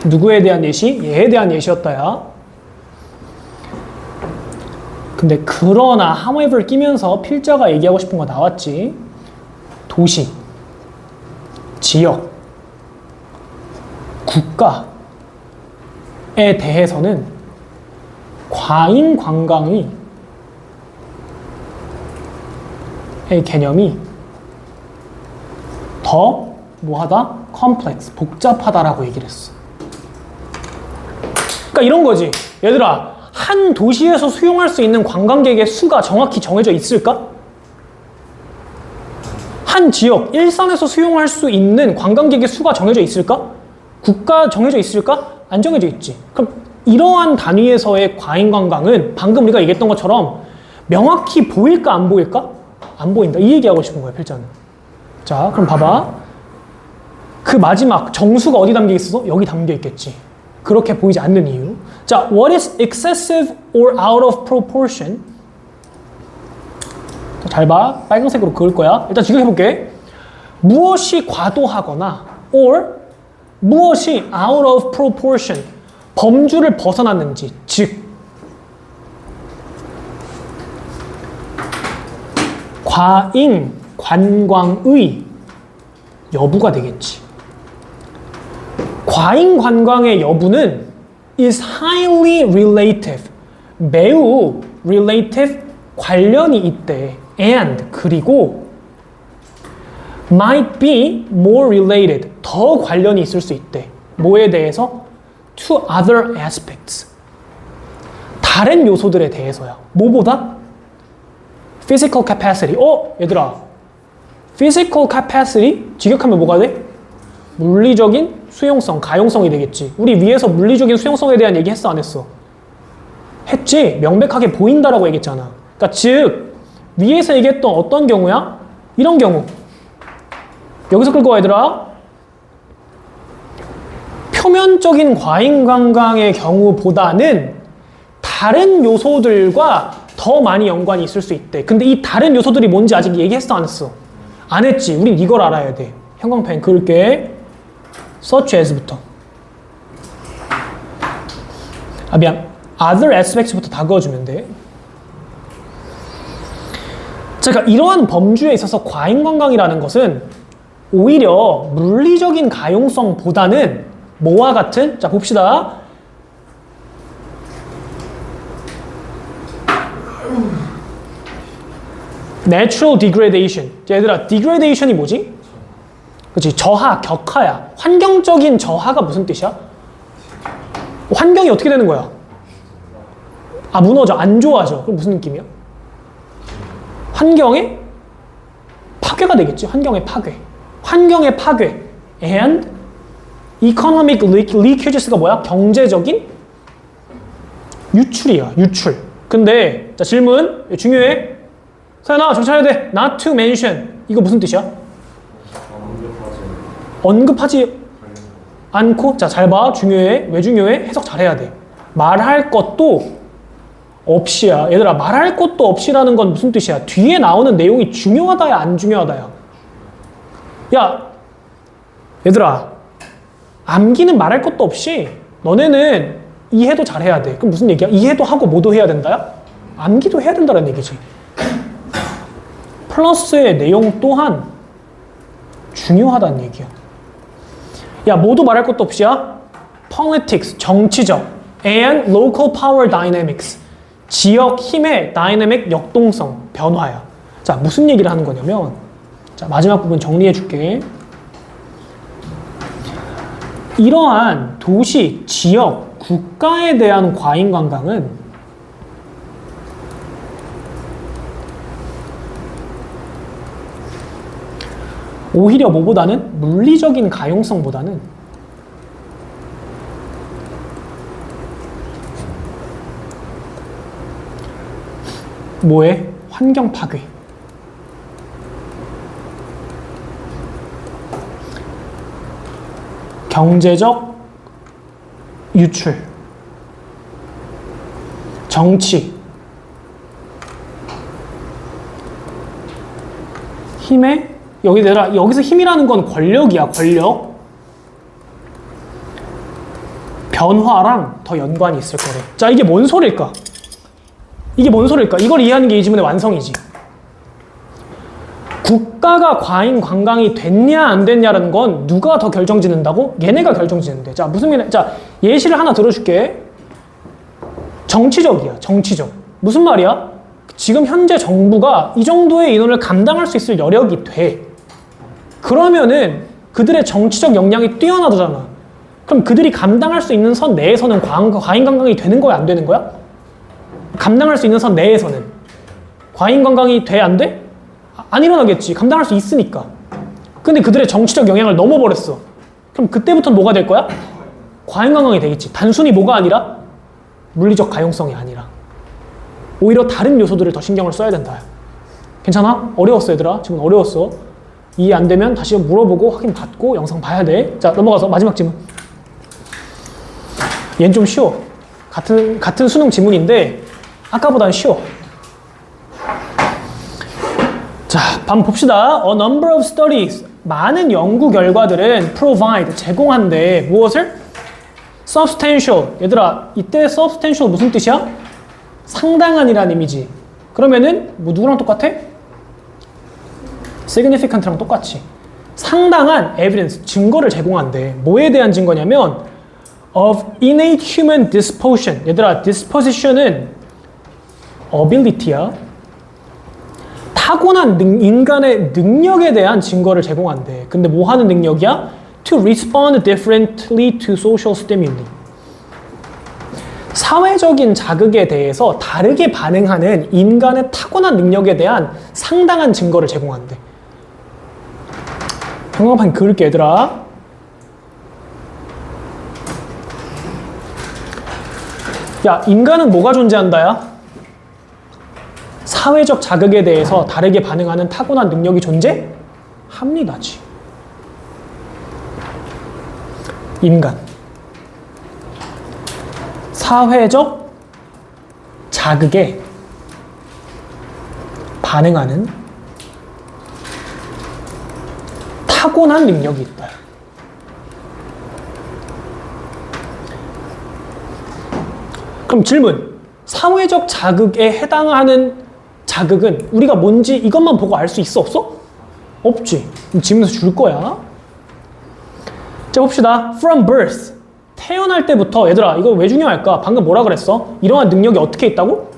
Speaker 1: 누구에 대한 예시? 얘에 대한 예시였다, 야. 근데 그러나 however 끼면서 필자가 얘기하고 싶은 거 나왔지. 도시, 지역, 국가에 대해서는 과잉 관광의 개념이 더 뭐하다? 컴플렉스, 복잡하다라고 얘기를 했어. 그러니까 이런 거지. 얘들아, 한 도시에서 수용할 수 있는 관광객의 수가 정확히 정해져 있을까? 한 지역, 일상에서 수용할 수 있는 관광객의 수가 정해져 있을까? 국가 정해져 있을까? 안 정해져 있지. 그럼 이러한 단위에서의 과잉 관광은 방금 우리가 얘기했던 것처럼 명확히 보일까 안 보일까? 안 보인다. 이 얘기하고 싶은 거야, 필자는. 자, 그럼 봐봐. 그 마지막 정수가 어디 담겨 있어? 여기 담겨 있겠지. 그렇게 보이지 않는 이유. 자, what is excessive or out of proportion? 잘 봐. 빨간색으로 그을 거야. 일단 지금 무엇이 과도하거나 or 무엇이 out of proportion, 범주를 벗어났는지, 즉 과잉 관광의 여부가 되겠지. 과잉 관광의 여부는 is highly relative, 매우 relative, 관련이 있대. and 그리고 might be more related. 더 관련이 있을 수 있대. 뭐에 대해서? to other aspects. 다른 요소들에 대해서야. 뭐보다? physical capacity. 얘들아. physical capacity 직역하면 뭐가 돼? 물리적인 수용성, 가용성이 되겠지. 우리 위에서 물리적인 수용성에 대한 얘기 했어, 안 했어? 했지? 명백하게 보인다라고 얘기했잖아. 그러니까 즉 위에서 얘기했던 어떤 경우야? 이런 경우. 여기서 끌고 와, 얘들아. 표면적인 과잉관광의 경우보다는 다른 요소들과 더 많이 연관이 있을 수 있대. 근데 이 다른 요소들이 뭔지 아직 얘기했어, 안 했어? 안 했지. 우린 이걸 알아야 돼. 형광펜 그을게. such as부터. 미안. other aspects부터 다 그어주면 돼. 자, 그러니까 이러한 범주에 있어서 과잉관광이라는 것은 오히려 물리적인 가용성보다는 뭐와 같은? 자, 봅시다. natural degradation. 자, 얘들아, degradation이 뭐지? 그치, 저하, 격하야. 환경적인 저하가 무슨 뜻이야? 환경이 어떻게 되는 거야? 무너져, 안 좋아져. 그럼 무슨 느낌이야? 환경의 파괴가 되겠지. 환경의 파괴. 환경의 파괴. And economic leakages가 뭐야? 경제적인 유출이야. 유출. 근데 자, 질문 중요해. 서연아, 정찰해야 돼. Not to mention. 이거 무슨 뜻이야? 언급하지 않고. 자, 잘 봐. 중요해. 왜 중요해? 해석 잘해야 돼. 말할 것도 없이야. 얘들아, 말할 것도 없이라는 건 무슨 뜻이야? 뒤에 나오는 내용이 중요하다야, 안 중요하다야? 야, 얘들아, 암기는 말할 것도 없이 너네는 이해도 잘해야 돼. 그럼 무슨 얘기야? 이해도 하고 뭐도 해야 된다야? 암기도 해야 된다는 얘기지. 플러스의 내용 또한 중요하다는 얘기야. 야, 모두 말할 것도 없이야? politics, 정치적, and local power dynamics, 지역 힘의 다이내믹 역동성, 변화야. 자, 무슨 얘기를 하는 거냐면, 자, 마지막 부분 정리해 줄게. 이러한 도시, 지역, 국가에 대한 과잉관광은 오히려 뭐보다는 물리적인 가용성보다는 뭐에? 환경 파괴. 경제적 유출. 정치. 힘의 여기서 힘이라는 건 권력이야, 권력. 변화랑 더 연관이 있을 거래. 자, 이게 뭔 소리일까? 이게 뭔 소리일까? 이걸 이해하는 게 이 지문의 완성이지. 국가가 과잉 관광이 됐냐 안 됐냐라는 건 누가 더 결정짓는다고? 얘네가 결정짓는데. 자, 무슨 말이야? 자, 예시를 하나 들어줄게. 정치적이야, 정치적. 무슨 말이야? 지금 현재 정부가 이 정도의 인원을 감당할 수 있을 여력이 돼. 그러면은 그들의 정치적 역량이 뛰어나잖아. 그럼 그들이 감당할 수 있는 선 내에서는 과잉 관광이 되는 거야, 안 되는 거야? 감당할 수 있는 선 내에서는 과잉 관광이 돼, 안 돼? 안 일어나겠지. 감당할 수 있으니까. 근데 그들의 정치적 영향을 넘어버렸어. 그럼 그때부터는 뭐가 될 거야? 과잉 관광이 되겠지. 단순히 뭐가 아니라 물리적 가용성이 아니라 오히려 다른 요소들을 더 신경을 써야 된다. 괜찮아? 어려웠어, 얘들아. 지금 어려웠어. 이해 안 되면 다시 물어보고 확인 받고 영상 봐야 돼. 자, 넘어가서 마지막 질문. 얘는 좀 쉬워. 같은 수능 지문인데 아까보다는 쉬워. 자, 한번 봅시다. A number of studies. 많은 연구 결과들은 provide, 제공한대. 무엇을? substantial. 얘들아, 이때 substantial 무슨 뜻이야? 상당한이라는 의미지. 그러면은 뭐 누구랑 똑같아? significant랑 똑같이. 상당한 evidence, 증거를 제공한대. 뭐에 대한 증거냐면 of innate human disposition. 얘들아, disposition은 ability야. 타고난 인간의 능력에 대한 증거를 제공한대. 근데 뭐 하는 능력이야? To respond differently to social stimuli. 사회적인 자극에 대해서 다르게 반응하는 인간의 타고난 능력에 대한 상당한 증거를 제공한대. 형광판 그을게 얘들아. 야, 인간은 뭐가 존재한다야? 사회적 자극에 대해서 다르게 반응하는 타고난 능력이 존재합니다지. 인간. 사회적 자극에 반응하는 타고난 능력이 있다. 그럼 질문. 사회적 자극에 해당하는 자극은 우리가 뭔지 이것만 보고 알 수 있어? 없어? 없지. 지문에서 줄 거야. 자, 봅시다. From birth. 태어날 때부터. 얘들아, 이거 왜 중요할까? 방금 뭐라 그랬어? 이러한 능력이 어떻게 있다고?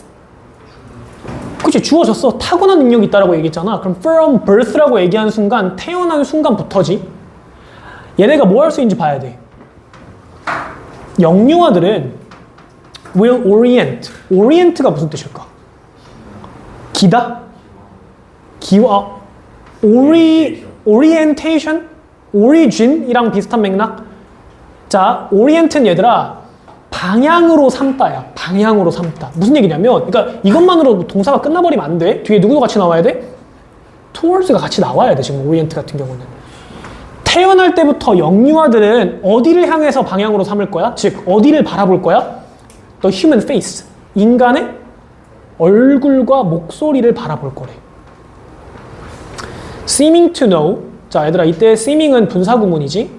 Speaker 1: 그치, 주어졌어. 타고난 능력이 있다라고 얘기했잖아. 그럼 from birth라고 얘기하는 순간, 태어나는 순간부터지. 얘네가 뭐 할 수 있는지 봐야 돼. 영유아들은 will orient. orient가 무슨 뜻일까? 기다? 기와? orientation? origin이랑 비슷한 맥락? 자, orient는 얘들아 방향으로 삼다야. 방향으로 삼다. 무슨 얘기냐면, 그러니까 이것만으로 동사가 끝나버리면 안 돼. 뒤에 누구도 같이 나와야 돼? towards가 같이 나와야 돼. 지금 orient 같은 경우는. 태어날 때부터 영유아들은 어디를 향해서 방향으로 삼을 거야? 즉, 어디를 바라볼 거야? The human face. 인간의 얼굴과 목소리를 바라볼 거래. seeming to know. 자, 얘들아, 이때 seeming은 분사구문이지.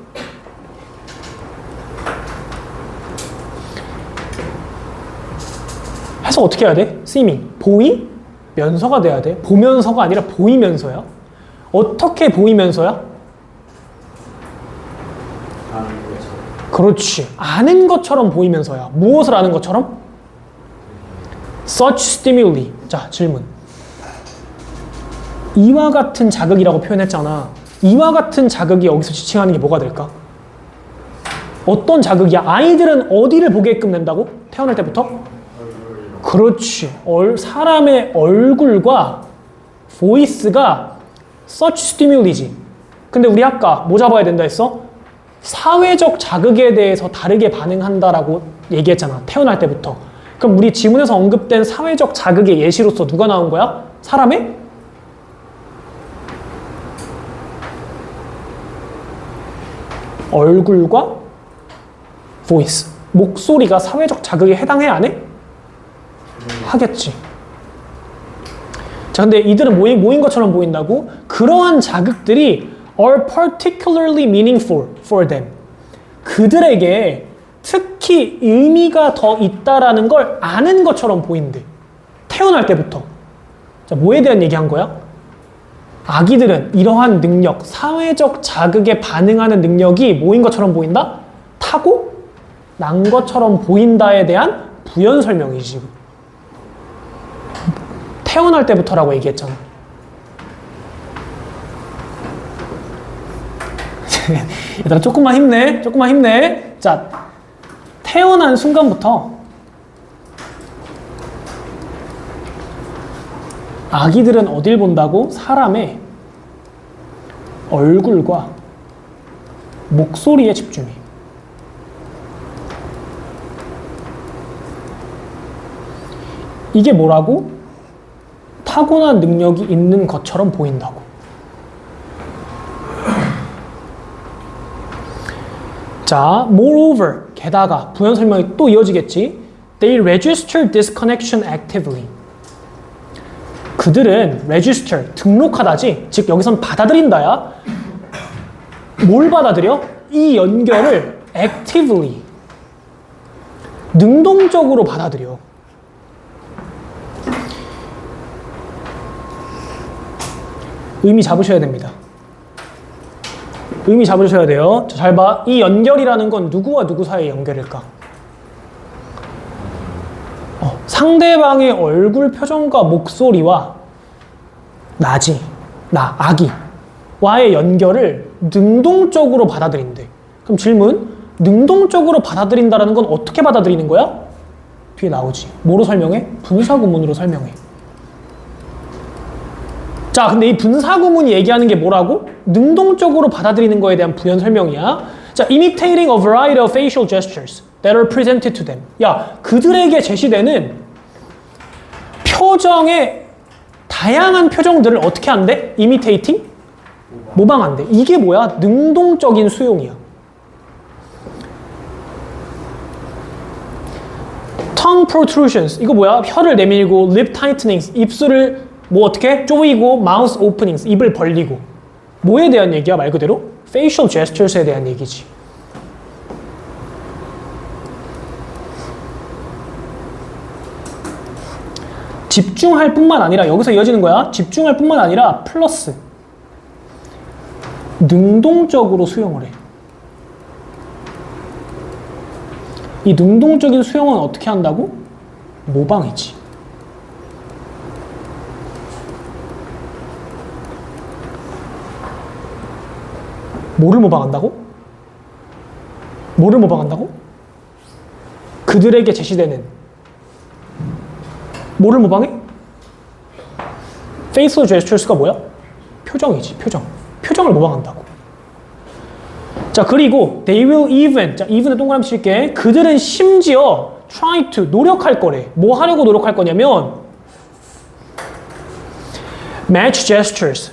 Speaker 1: 해서 어떻게 해야 돼? seeming. 보이면서가 돼야 돼. 보면서가 아니라 보이면서야. 어떻게 보이면서야?
Speaker 2: 아는 것처럼.
Speaker 1: 그렇지. 아는 것처럼 보이면서야. 무엇을 아는 것처럼? Such stimuli. 자, 질문. 이와 같은 자극이라고 표현했잖아. 이와 같은 자극이 여기서 지칭하는 게 뭐가 될까? 어떤 자극이야? 아이들은 어디를 보게끔 된다고? 태어날 때부터? 그렇지. 사람의 얼굴과 voice가 such stimul이지. 근데 우리 아까 뭐 잡아야 된다 했어? 사회적 자극에 대해서 다르게 반응한다라고 얘기했잖아. 태어날 때부터. 그럼 우리 지문에서 언급된 사회적 자극의 예시로서 누가 나온 거야? 사람의 얼굴과 voice. 목소리가 사회적 자극에 해당해, 안 해? 하겠지. 자, 근데 이들은 모인 것처럼 보인다고? 그러한 자극들이 are particularly meaningful for them. 그들에게 특히 의미가 더 있다라는 걸 아는 것처럼 보인대. 태어날 때부터. 자, 뭐에 대한 얘기한 거야? 아기들은 이러한 능력, 사회적 자극에 반응하는 능력이 뭐인 것처럼 보인다? 타고 난 것처럼 보인다에 대한 부연 설명이지, 지금. 태어날 때부터라고 얘기했잖아. 얘들아, 조금만 힘내. 조금만 힘내. 자, 태어난 순간부터 아기들은 어딜 본다고? 사람의 얼굴과 목소리에 집중해. 이게 뭐라고? 타고난 능력이 있는 것처럼 보인다고. 자, moreover, 게다가 부연 설명이 또 이어지겠지. They register this connection actively. 그들은 register, 등록하다지. 즉 여기선 받아들인다야. 뭘 받아들여? 이 연결을 actively, 능동적으로 받아들여. 의미 잡으셔야 됩니다. 의미 잡으셔야 돼요. 자, 잘 봐. 이 연결이라는 건 누구와 누구 사이의 연결일까? 상대방의 얼굴 표정과 목소리와 나지, 나, 아기 와의 연결을 능동적으로 받아들인대. 그럼 질문, 능동적으로 받아들인다는 건 어떻게 받아들이는 거야? 뒤에 나오지. 뭐로 설명해? 분사구문으로 설명해. 자, 근데 이 분사구문이 얘기하는 게 뭐라고? 능동적으로 받아들이는 거에 대한 부연 설명이야. 자, imitating a variety of facial gestures that are presented to them. 야, 그들에게 제시되는 표정의 다양한 표정들을 어떻게 한대? imitating? 모방한대. 이게 뭐야? 능동적인 수용이야. tongue protrusions. 이거 뭐야? 혀를 내밀고 lip tightenings. 입술을 뭐 어떻게? 조이고 mouth openings. 입을 벌리고. 뭐에 대한 얘기야? 말 그대로? facial gestures에 대한 얘기지. 집중할 뿐만 아니라 여기서 이어지는 거야. 집중할 뿐만 아니라 플러스 능동적으로 수용을 해. 이 능동적인 수용은 어떻게 한다고? 모방이지. 뭐를 모방한다고? 뭐를 모방한다고? 그들에게 제시되는 뭐를 모방해? facial gestures가 뭐야? 표정이지, 표정. 표정을 모방한다고. 자, 그리고 they will even, 자, even에 동그라미 칠게. 그들은 심지어 try to, 노력할 거래. 뭐 하려고 노력할 거냐면 match gestures,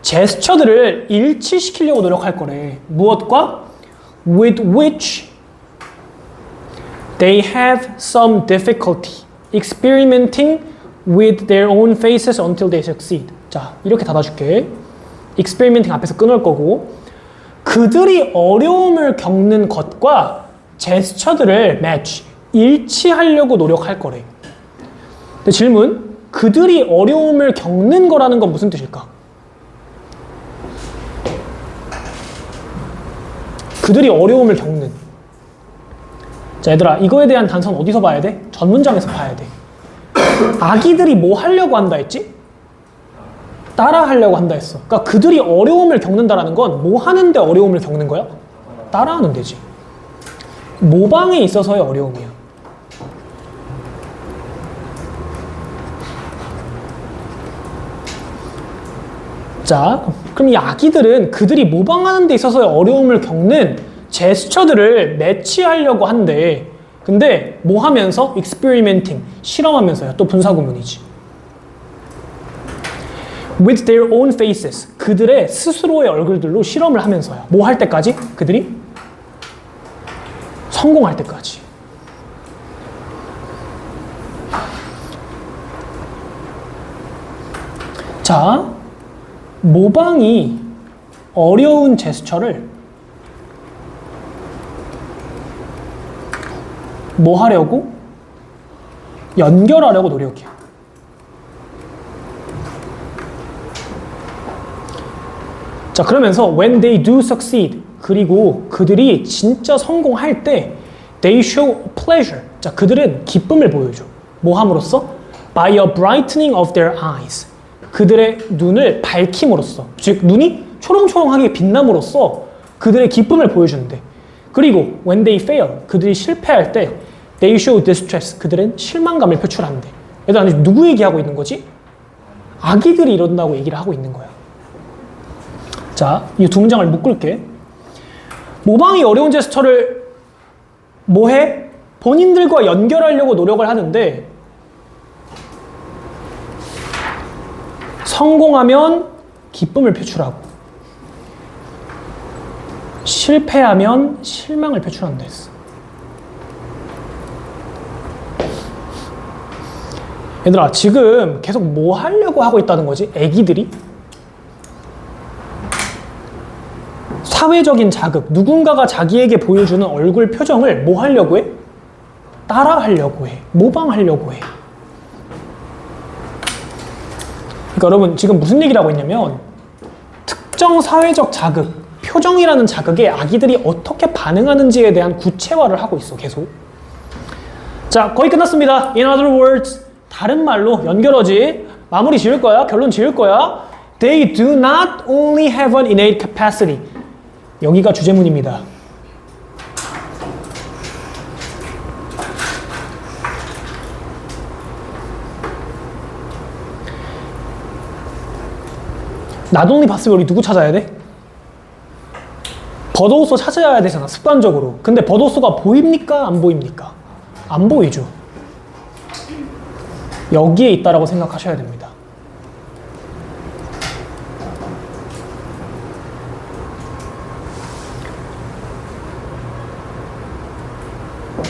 Speaker 1: 제스처들을 일치시키려고 노력할 거래. 무엇과? with which they have some difficulty experimenting with their own faces until they succeed. 자, 이렇게 닫아줄게. experimenting 앞에서 끊을 거고, 그들이 어려움을 겪는 것과 제스처들을 match, 일치하려고 노력할 거래. 근데 질문, 그들이 어려움을 겪는 거라는 건 무슨 뜻일까? 그들이 어려움을 겪는. 자, 얘들아, 이거에 대한 단서는 어디서 봐야 돼? 전문장에서 봐야 돼. 아기들이 뭐 하려고 한다 했지? 따라 하려고 한다 했어. 그러니까 그들이 어려움을 겪는다라는 건 뭐 하는데 어려움을 겪는 거야? 따라하는 데지. 모방에 있어서의 어려움이야. 자, 그럼 이 아기들은 그들이 모방하는 데 있어서의 어려움을 겪는 제스처들을 매치하려고 한대. 근데 뭐 하면서? experimenting, 실험하면서요. 또 분사구문이지. with their own faces, 그들의 스스로의 얼굴들로 실험을 하면서요. 뭐 할 때까지? 그들이 성공할 때까지. 자, 모방이 어려운 제스처를 뭐 하려고? 연결하려고 노력해요. 자, 그러면서 when they do succeed, 그리고 그들이 진짜 성공할 때 they show pleasure. 자, 그들은 기쁨을 보여줘. 뭐 함으로써? by a brightening of their eyes. 그들의 눈을 밝힘으로써, 즉 눈이 초롱초롱하게 빛남으로써 그들의 기쁨을 보여주는데, 그리고 when they fail, 그들이 실패할 때 they show distress, 그들은 실망감을 표출하는데. 얘들아, 누구 얘기하고 있는 거지? 아기들이 이런다고 얘기를 하고 있는 거야. 자, 이 두 문장을 묶을게. 모방이 어려운 제스처를 뭐해? 본인들과 연결하려고 노력을 하는데, 성공하면 기쁨을 표출하고 실패하면 실망을 표출한다 했어. 얘들아, 지금 계속 뭐 하려고 하고 있다는 거지? 애기들이? 사회적인 자극, 누군가가 자기에게 보여주는 얼굴 표정을 뭐 하려고 해? 따라 하려고 해. 모방하려고 해. 그러니까 여러분, 지금 무슨 얘기를 하고 있냐면 특정 사회적 자극, 표정이라는 자극에 아기들이 어떻게 반응하는지에 대한 구체화를 하고 있어, 계속. 자, 거의 끝났습니다. In other words, 다른 말로 연결어지 마무리 지을 거야. 결론 지을 거야. They do not only have an innate capacity. 여기가 주제문입니다. not only 봤으면 우리 누구 찾아야 돼? 버더우소 찾아야 되잖아, 습관적으로. 근데 버더우소가 보입니까? 안 보입니까? 안 보이죠. 여기에 있다라고 생각하셔야 됩니다.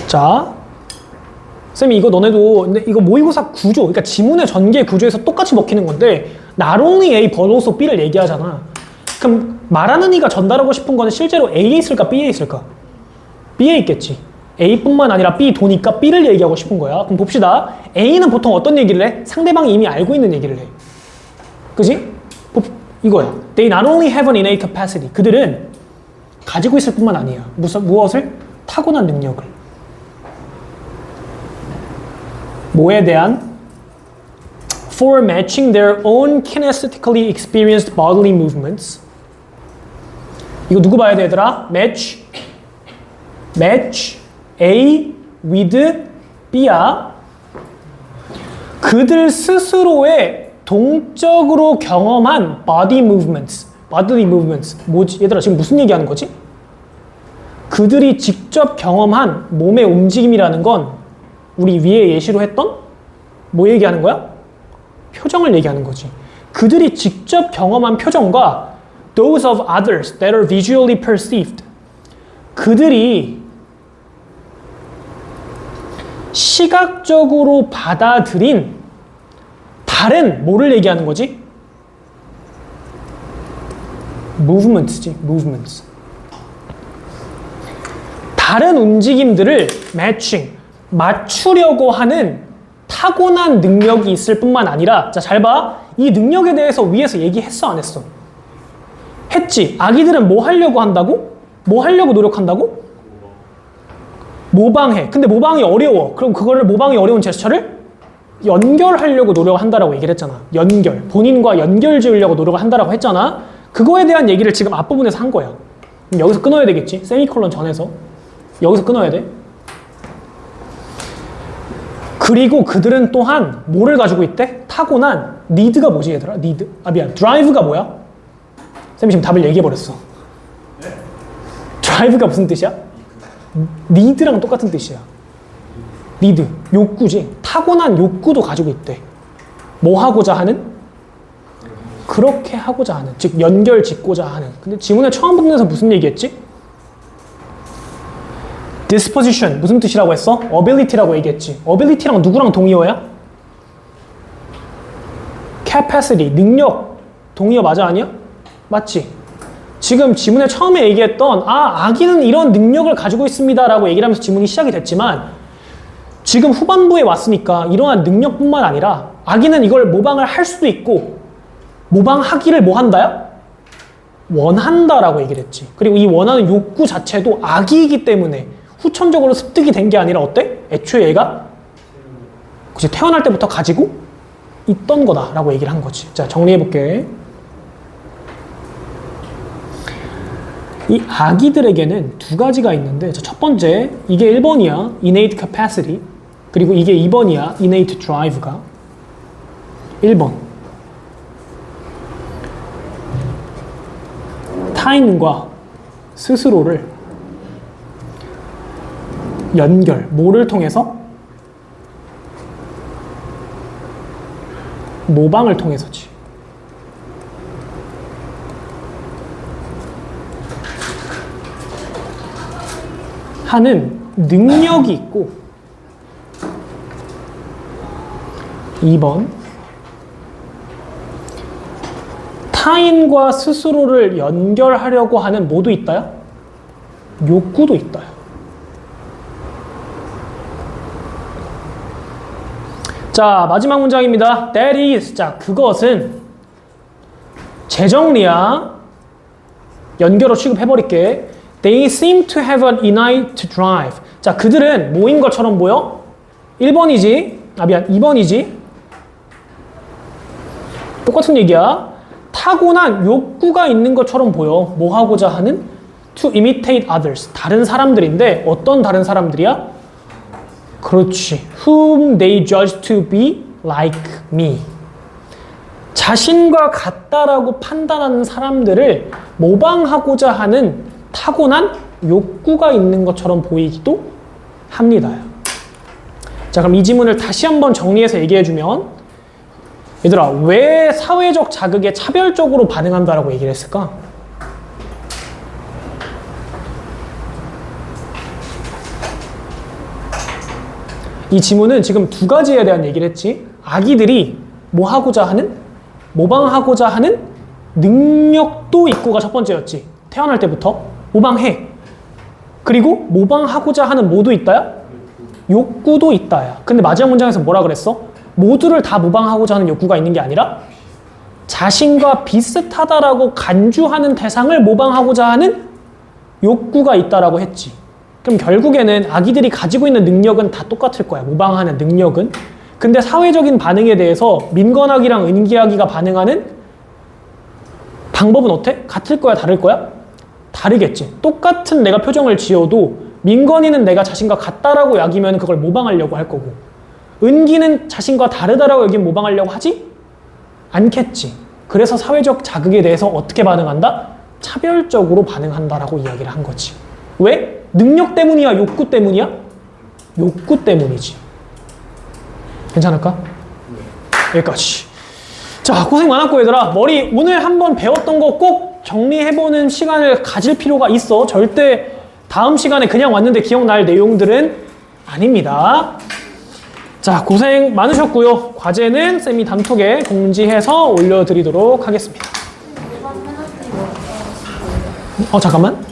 Speaker 1: 자, 쌤이 이거 너네도, 근데 이거 모의고사 구조, 그러니까 지문의 전개 구조에서 똑같이 먹히는 건데, not only A, but also B를 얘기하잖아. 그럼 말하는 이가 전달하고 싶은 거는 실제로 A에 있을까, B에 있을까? B에 있겠지. A뿐만 아니라 B 도니까 B를 얘기하고 싶은 거야. 그럼 봅시다. A는 보통 어떤 얘기를 해? 상대방이 이미 알고 있는 얘기를 해. 그지? 이거야. They not only have an innate capacity. 그들은 가지고 있을 뿐만 아니야. 무엇을? 타고난 능력을. 뭐에 대한? For matching their own kinesthetically experienced bodily movements. 이거 누구 봐야 돼, 얘들아? Match A with B야. 그들 스스로의 동적으로 경험한 bodily movements. 뭐지? 얘들아, 지금 무슨 얘기하는 거지? 그들이 직접 경험한 몸의 움직임이라는 건 우리 위에 예시로 했던 뭐 얘기하는 거야? 표정을 얘기하는 거지. 그들이 직접 경험한 표정과 those of others that are visually perceived. 그들이 시각적으로 받아들인 다른 뭐를 얘기하는 거지? movements지, movements. 다른 움직임들을 맞추려고 하는 타고난 능력이 있을 뿐만 아니라, 자, 잘 봐. 이 능력에 대해서 위에서 얘기했어, 안 했어? 했지. 아기들은 뭐 하려고 한다고? 뭐 하려고 노력한다고? 모방해. 근데 모방이 어려워. 그럼 그거를 모방이 어려운 제스처를 연결하려고 노력한다라고 얘기를 했잖아. 연결. 본인과 연결 지으려고 노력을 한다라고 했잖아. 그거에 대한 얘기를 지금 앞부분에서 한 거야. 그럼 여기서 끊어야 되겠지. 세미콜론 전에서. 여기서 끊어야 돼. 그리고 그들은 또한 뭐를 가지고 있대? 타고난 니드가 뭐지, 얘들아? 니드? 드라이브가 뭐야? 쌤이 지금 답을 얘기해버렸어. 드라이브가 무슨 뜻이야? 니드랑 똑같은 뜻이야. 니드, 욕구지. 타고난 욕구도 가지고 있대. 뭐 하고자 하는? 그렇게 하고자 하는. 즉, 연결 짓고자 하는. 근데 지문의 처음 부분에서 무슨 얘기했지? disposition 무슨 뜻이라고 했어? ability라고 얘기했지. ability랑 누구랑 동의어야? capacity 능력 동의어 맞아 아니야? 맞지? 지금 지문에 처음에 얘기했던 아기는 이런 능력을 가지고 있습니다 라고 얘기를 하면서 지문이 시작이 됐지만 지금 후반부에 왔으니까 이러한 능력뿐만 아니라 아기는 이걸 모방을 할 수도 있고 모방하기를 뭐 한다야? 원한다라고 얘기를 했지. 그리고 이 원하는 욕구 자체도 아기이기 때문에 후천적으로 습득이 된 게 아니라 어때? 애초에 얘가 그치, 태어날 때부터 가지고 있던 거다라고 얘기를 한 거지. 자, 정리해볼게. 이 아기들에게는 두 가지가 있는데, 첫 번째, 이게 1번이야. innate capacity. 그리고 이게 2번이야. innate drive가. 1번. 타인과 스스로를 연결, 뭐를 통해서? 모방을 통해서지. 하는 능력이 있고 2번 타인과 스스로를 연결하려고 하는 뭐도 있다야? 욕구도 있다야. 자, 마지막 문장입니다. That is. 자, 그것은 재정리야. 연결어 취급해버릴게. They seem to have an innate drive. 자, 그들은 뭐인 것처럼 보여? 1번이지. 2번이지. 똑같은 얘기야. 타고난 욕구가 있는 것처럼 보여. 뭐 하고자 하는? To imitate others. 다른 사람들인데 어떤 다른 사람들이야? 그렇지. Whom they judge to be like me. 자신과 같다라고 판단하는 사람들을 모방하고자 하는 타고난 욕구가 있는 것처럼 보이기도 합니다. 자, 그럼 이 지문을 다시 한번 정리해서 얘기해주면, 얘들아, 왜 사회적 자극에 차별적으로 반응한다라고 얘기를 했을까? 이 지문은 지금 두 가지에 대한 얘기를 했지. 아기들이 뭐 하고자 하는? 모방하고자 하는 능력도 있고가 첫 번째였지. 태어날 때부터 모방해. 그리고 모방하고자 하는 뭐도 있다야? 욕구도 있다야. 근데 마지막 문장에서 뭐라 그랬어? 모두를 다 모방하고자 하는 욕구가 있는 게 아니라 자신과 비슷하다라고 간주하는 대상을 모방하고자 하는 욕구가 있다라고 했지. 그럼 결국에는 아기들이 가지고 있는 능력은 다 똑같을 거야. 모방하는 능력은. 근데 사회적인 반응에 대해서 민건아기랑 은기아기가 반응하는 방법은 어때? 같을 거야? 다를 거야? 다르겠지. 똑같은 내가 표정을 지어도 민건이는 내가 자신과 같다라고 여기면 그걸 모방하려고 할 거고, 은기는 자신과 다르다라고 여기면 모방하려고 하지 않겠지. 그래서 사회적 자극에 대해서 어떻게 반응한다? 차별적으로 반응한다라고 이야기를 한 거지. 왜? 능력 때문이야? 욕구 때문이야? 욕구 때문이지. 괜찮을까? 여기까지. 자, 고생 많았고 얘들아, 머리 오늘 한번 배웠던 거 꼭 정리해보는 시간을 가질 필요가 있어. 절대 다음 시간에 그냥 왔는데 기억날 내용들은 아닙니다. 자, 고생 많으셨고요. 과제는 쌤이 단톡에 공지해서 올려드리도록 하겠습니다. 잠깐만.